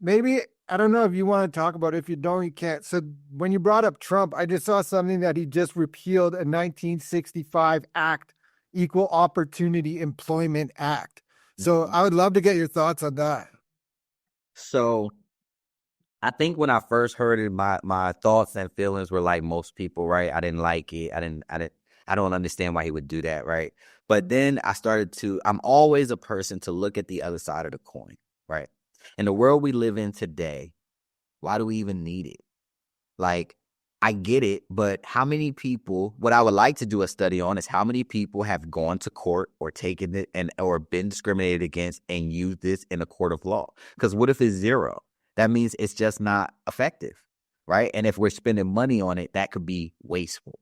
Maybe, I don't know if you want to talk about it. If you don't, you can't. So when you brought up Trump, I just saw something that he just repealed a 1965 act, Equal Opportunity Employment Act. So I would love to get your thoughts on that. So I think when I first heard it, my thoughts and feelings were like most people, right? I didn't like it. I don't understand why he would do that, right? But then I'm always a person to look at the other side of the coin, right? In the world we live in today, why do we even need it? Like, I get it, but how many people, what I would like to do a study on is how many people have gone to court or taken it or been discriminated against and used this in a court of law? Because what if it's zero? That means it's just not effective, right? And if we're spending money on it, that could be wasteful.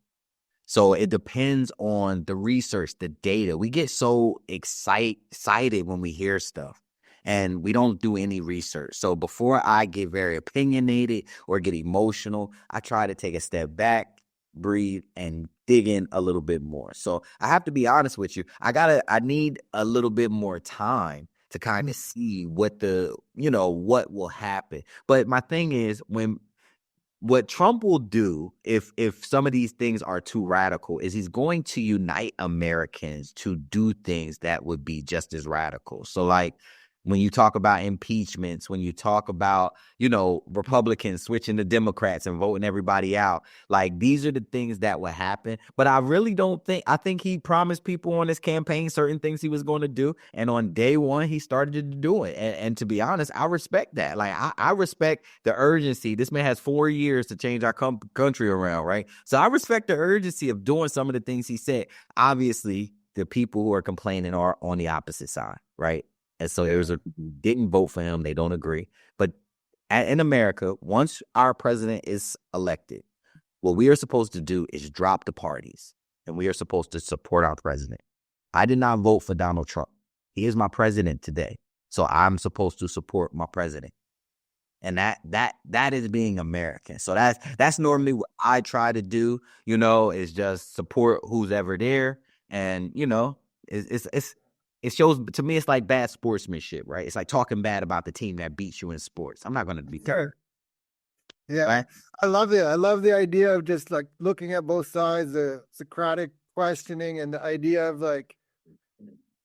So it depends on the research, the data. We get so excited when we hear stuff, and we don't do any research. So before I get very opinionated or get emotional, I try to take a step back, breathe, and dig in a little bit more. So I have to be honest with you. I need a little bit more time to kind of see what will happen. But my thing is, what Trump will do if some of these things are too radical is he's going to unite Americans to do things that would be just as radical. So like, When you talk about impeachments, when you talk about, Republicans switching to Democrats and voting everybody out, like these are the things that would happen. But I really don't I think he promised people on his campaign certain things he was going to do. And on day one, he started to do it. And to be honest, I respect that. Like, I respect the urgency. This man has 4 years to change our country around, right? So I respect the urgency of doing some of the things he said. Obviously, the people who are complaining are on the opposite side, right? And so didn't vote for him. They don't agree. But in America, once our president is elected, what we are supposed to do is drop the parties, and we are supposed to support our president. I did not vote for Donald Trump. He is my president today. So I'm supposed to support my president. And that is being American. So that's normally what I try to do, is just support who's ever there. And, it shows, to me, it's like bad sportsmanship, right? It's like talking bad about the team that beats you in sports. I'm not going to be there. Yeah, right? I love it. I love the idea of just like looking at both sides, the Socratic questioning, and the idea of like,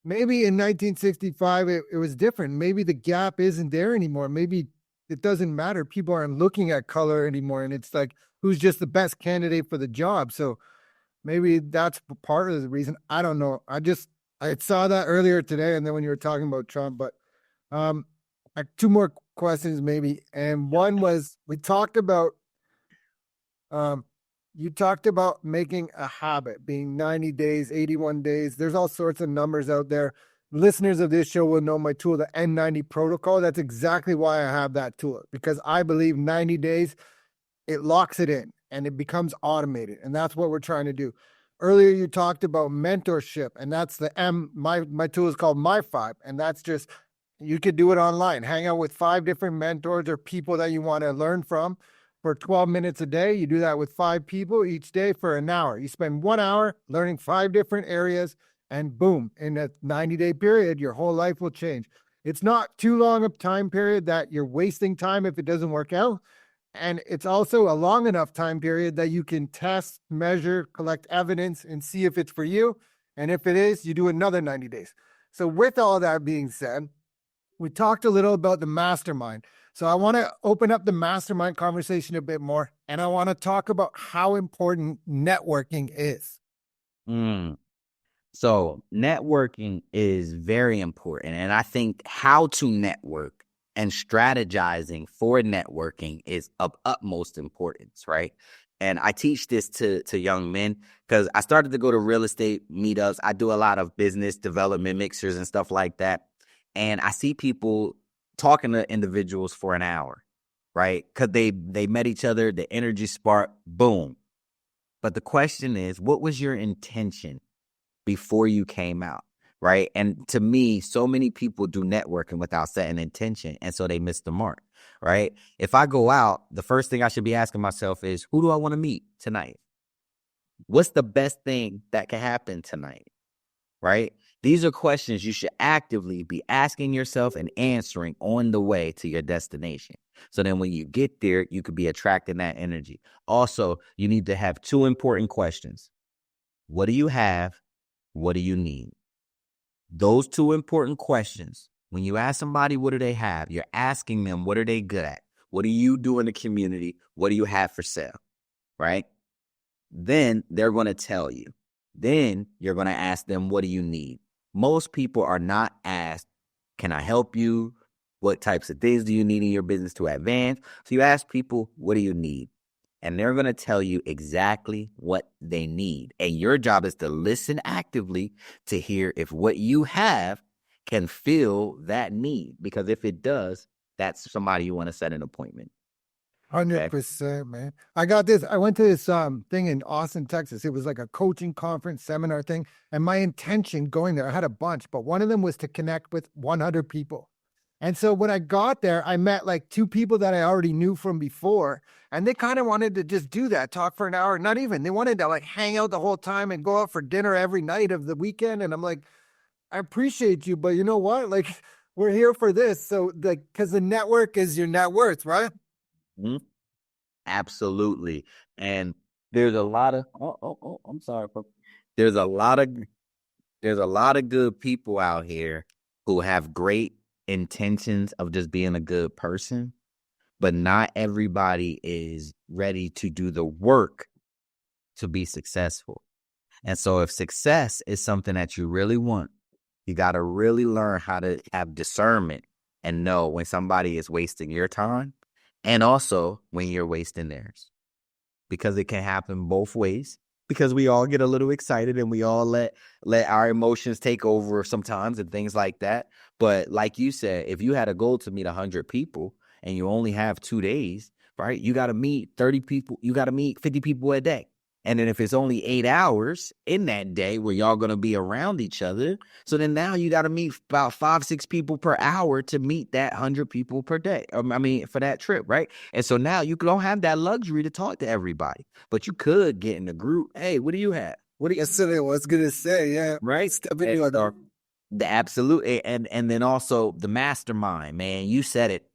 maybe in 1965, it was different. Maybe the gap isn't there anymore. Maybe it doesn't matter. People aren't looking at color anymore. And it's like, who's just the best candidate for the job? So maybe that's part of the reason. I don't know. I saw that earlier today, and then when you were talking about Trump, but I have two more questions maybe. And one was, we talked about, you talked about making a habit, being 90 days, 81 days. There's all sorts of numbers out there. Listeners of this show will know my tool, the N90 protocol. That's exactly why I have that tool, because I believe 90 days, it locks it in and it becomes automated. And that's what we're trying to do. Earlier, you talked about mentorship, and that's the M. My tool is called My5, and that's just, you could do it online. Hang out with 5 different mentors or people that you want to learn from for 12 minutes a day. You do that with 5 people each day for an hour. You spend 1 hour learning 5 different areas, and boom, in a 90-day period, your whole life will change. It's not too long a time period that you're wasting time if it doesn't work out. And it's also a long enough time period that you can test, measure, collect evidence, and see if it's for you. And if it is, you do another 90 days. So with all that being said, we talked a little about the mastermind. So I want to open up the mastermind conversation a bit more. And I want to talk about how important networking is. So networking is very important. And I think how to network and strategizing for networking is of utmost importance, right? And I teach this to young men because I started to go to real estate meetups. I do a lot of business development mixers and stuff like that. And I see people talking to individuals for an hour, right? Because they met each other, the energy spark, boom. But the question is, what was your intention before you came out? Right. And to me, so many people do networking without setting intention. And so they miss the mark. Right. If I go out, the first thing I should be asking myself is, who do I want to meet tonight? What's the best thing that can happen tonight? Right. These are questions you should actively be asking yourself and answering on the way to your destination. So then when you get there, you could be attracting that energy. Also, you need to have 2 important questions. What do you have? What do you need? Those 2 important questions. When you ask somebody, what do they have? You're asking them, what are they good at? What do you do in the community? What do you have for sale? Right? Then they're going to tell you. Then you're going to ask them, what do you need? Most people are not asked, can I help you? What types of things do you need in your business to advance? So you ask people, what do you need? And they're going to tell you exactly what they need. And your job is to listen actively to hear if what you have can fill that need. Because if it does, that's somebody you want to set an appointment. 100%, man. I got this. I went to this thing in Austin, Texas. It was like a coaching conference, seminar thing. And my intention going there, I had a bunch, but one of them was to connect with 100 people. And so when I got there, I met like 2 people that I already knew from before. And they kind of wanted to just do that, talk for an hour. Not even. They wanted to like hang out the whole time and go out for dinner every night of the weekend. And I'm like, I appreciate you, but you know what? Like, we're here for this. So like, because the network is your net worth, right? Mm-hmm. Absolutely. And there's a lot of, I'm sorry, bro. There's a lot of good people out here who have great intentions of just being a good person, but not everybody is ready to do the work to be successful. And so if success is something that you really want, you got to really learn how to have discernment and know when somebody is wasting your time and also when you're wasting theirs. Because it can happen both ways. Because we all get a little excited and we all let our emotions take over sometimes and things like that. But like you said, if you had a goal to meet 100 people and you only have 2 days, right? You got to meet 30 people. You got to meet 50 people a day. And then if it's only 8 hours in that day where y'all going to be around each other, so then now you got to meet about 5-6 people per hour to meet that 100 people per day. For that trip, right? And so now you don't have that luxury to talk to everybody, but you could get in a group. Hey, what do you have? What do you? Yesterday, I was gonna say, yeah, Right? Absolutely. And then also the mastermind, man, you said it.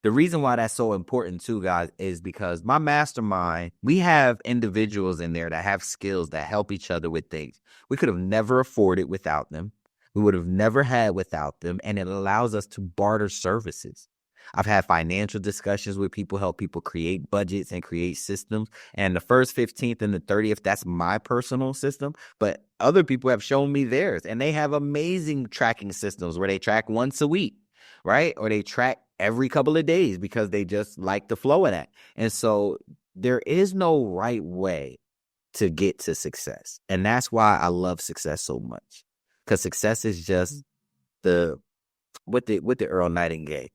The reason why that's so important too, guys, is because my mastermind, we have individuals in there that have skills that help each other with things. We could have never afforded without them. We would have never had without them. And it allows us to barter services. I've had financial discussions with people, help people create budgets and create systems. And the first 15th and the 30th, that's my personal system. But other people have shown me theirs, and they have amazing tracking systems where they track once a week, right? Or they track every couple of days because they just like the flow of that. And so there is no right way to get to success. And that's why I love success so much. Because success is just what did Earl Nightingale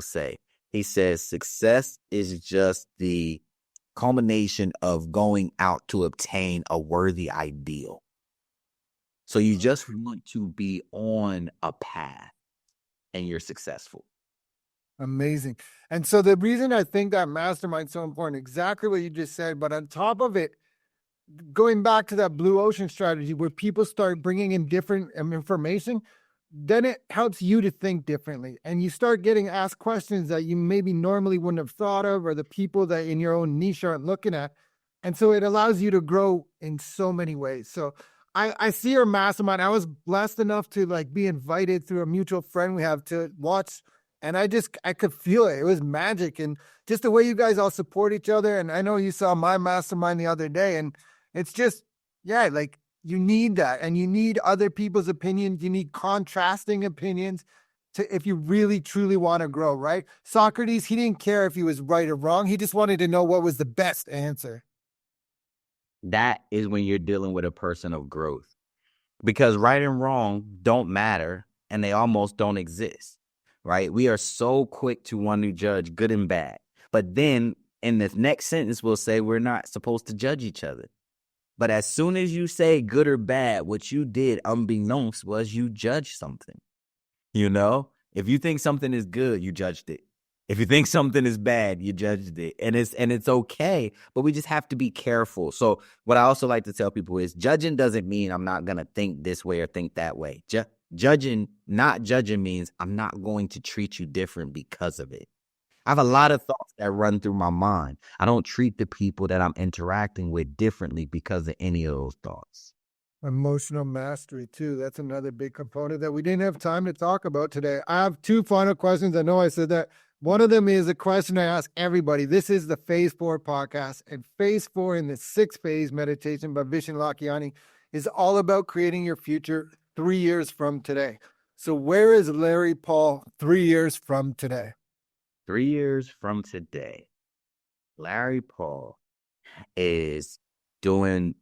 say? He says success is just the culmination of going out to obtain a worthy ideal. So you just want to be on a path and you're successful. Amazing. And so the reason I think that mastermind is so important, exactly what you just said, but on top of it, going back to that blue ocean strategy where people start bringing in different information, then it helps you to think differently. And you start getting asked questions that you maybe normally wouldn't have thought of, or the people that in your own niche aren't looking at. And so it allows you to grow in so many ways. So I see your mastermind. I was blessed enough to be invited through a mutual friend we have to watch. And I could feel it. It was magic. And just the way you guys all support each other. And I know you saw my mastermind the other day, and it's just, yeah, you need that. And you need other people's opinions. You need contrasting opinions if you really, truly want to grow, right? Socrates, he didn't care if he was right or wrong. He just wanted to know what was the best answer. That is when you're dealing with a person of growth, because right and wrong don't matter and they almost don't exist, right? We are so quick to want to judge good and bad. But then in the next sentence, we'll say we're not supposed to judge each other. But as soon as you say good or bad, what you did unbeknownst was you judged something. If you think something is good, you judged it. If you think something is bad, you judged it. And it's okay, but we just have to be careful. So what I also like to tell people is judging doesn't mean I'm not going to think this way or think that way. Not judging means I'm not going to treat you different because of it. I have a lot of thoughts that run through my mind. I don't treat the people that I'm interacting with differently because of any of those thoughts. Emotional mastery too. That's another big component that we didn't have time to talk about today. I have 2 final questions. I know I said that. One of them is a question I ask everybody. This is the Phase 4 podcast, and Phase 4 in the 6 phase meditation by Vishen Lakhiani is all about creating your future 3 years from today. So where is Larry Paul 3 years from today? 3 years from today, Larry Paul is doing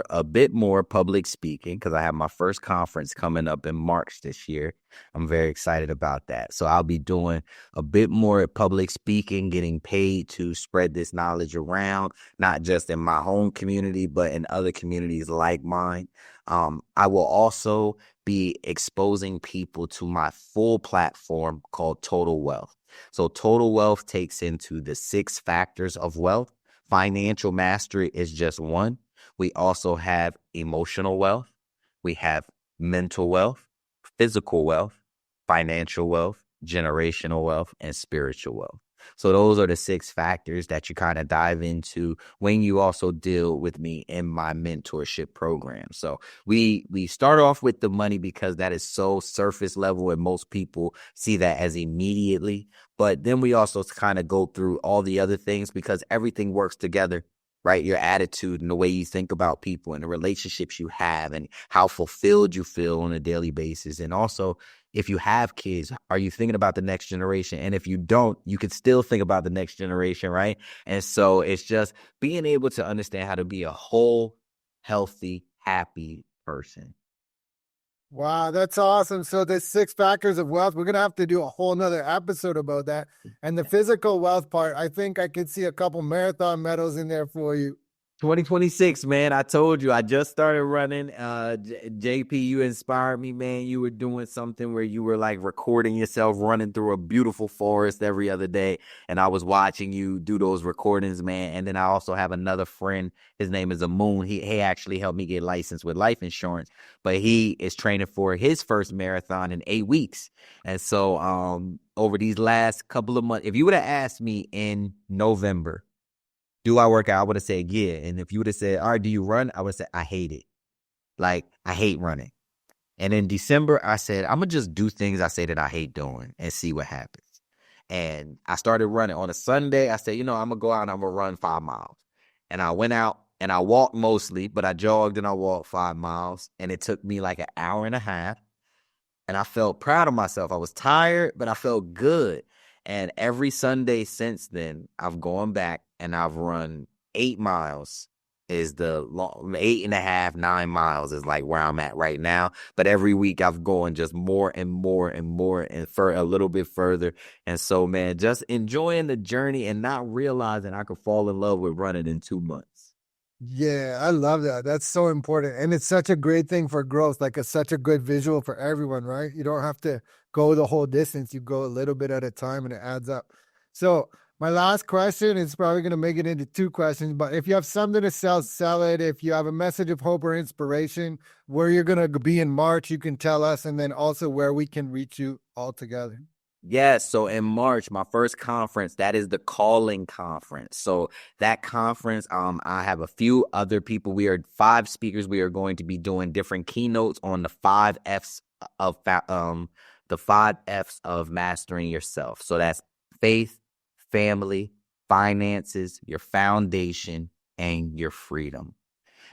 a bit more public speaking, because I have my first conference coming up in March this year. I'm very excited about that. So I'll be doing a bit more public speaking, getting paid to spread this knowledge around, not just in my home community, but in other communities like mine. I will also be exposing people to my full platform called Total Wealth. So Total Wealth takes into the 6 factors of wealth. Financial mastery is just one. We also have emotional wealth. We have mental wealth, physical wealth, financial wealth, generational wealth, and spiritual wealth. So those are the 6 factors that you kind of dive into when you also deal with me in my mentorship program. So we start off with the money because that is so surface level and most people see that as immediately. But then we also kind of go through all the other things because everything works together, right? Your attitude and the way you think about people and the relationships you have and how fulfilled you feel on a daily basis. And also, if you have kids, are you thinking about the next generation? And if you don't, you can still think about the next generation, right? And so it's just being able to understand how to be a whole, healthy, happy person. Wow, that's awesome. So the 6 factors of wealth, we're gonna have to do a whole nother episode about that. And the physical wealth part, I think I could see a couple marathon medals in there for you. 2026, man. I told you, I just started running. JP, you inspired me, man. You were doing something where you were like recording yourself running through a beautiful forest every other day. And I was watching you do those recordings, man. And then I also have another friend. His name is Amoon. He actually helped me get licensed with life insurance, but he is training for his first marathon in 8 weeks. And so over these last couple of months, if you would have asked me in November, do I work out? I would have said, yeah. And if you would have said, all right, do you run? I would have said, I hate it. Like, I hate running. And in December, I said, I'm going to just do things I say that I hate doing and see what happens. And I started running. On a Sunday, I said, I'm going to go out and I'm going to run 5 miles. And I went out and I walked mostly, but I jogged and I walked 5 miles. And it took me like an hour and a half. And I felt proud of myself. I was tired, but I felt good. And every Sunday since then, I've gone back and I've run 8 miles. Is the long 8.5, 9 miles is like where I'm at right now. But every week I've gone just more and more and more and for a little bit further. And so, man, just enjoying the journey and not realizing I could fall in love with running in 2 months. Yeah, I love that. That's so important. And it's such a great thing for growth. Like, it's such a good visual for everyone, right? You don't have to go the whole distance. You go a little bit at a time and it adds up. So my last question is probably going to make it into 2 questions, but if you have something to sell, sell it. If you have a message of hope or inspiration, where you're going to be in March, you can tell us, and then also where we can reach you all together. Yes. So in March, my first conference, that is the Calling Conference. So that conference, I have a few other people. We are 5 speakers. We are going to be doing different keynotes on the 5 F's of mastering yourself. So that's faith, family, finances, your foundation, and your freedom.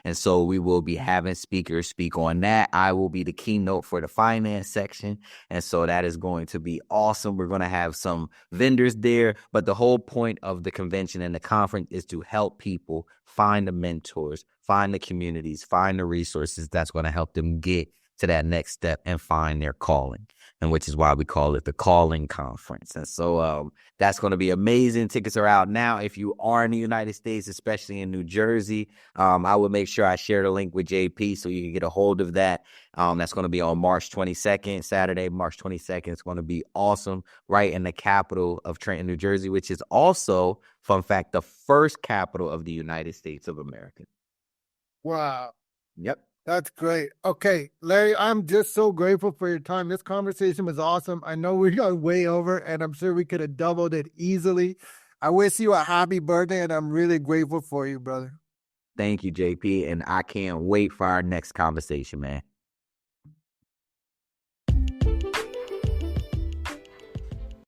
And so we will be having speakers speak on that. I will be the keynote for the finance section. And so that is going to be awesome. We're going to have some vendors there. But the whole point of the convention and the conference is to help people find the mentors, find the communities, find the resources that's going to help them get to that next step and find their calling. And which is why we call it the Calling Conference. And so that's going to be amazing. Tickets are out now. If you are in the United States, especially in New Jersey, I will make sure I share the link with JP so you can get a hold of that. That's going to be on March 22nd, Saturday, March 22nd. It's going to be awesome, right in the capital of Trenton, New Jersey, which is also, fun fact, the first capital of the United States of America. Wow. Yep. That's great. Okay, Larry, I'm just so grateful for your time. This conversation was awesome. I know we got way over, and I'm sure we could have doubled it easily. I wish you a happy birthday, and I'm really grateful for you, brother. Thank you, JP. And I can't wait for our next conversation, man.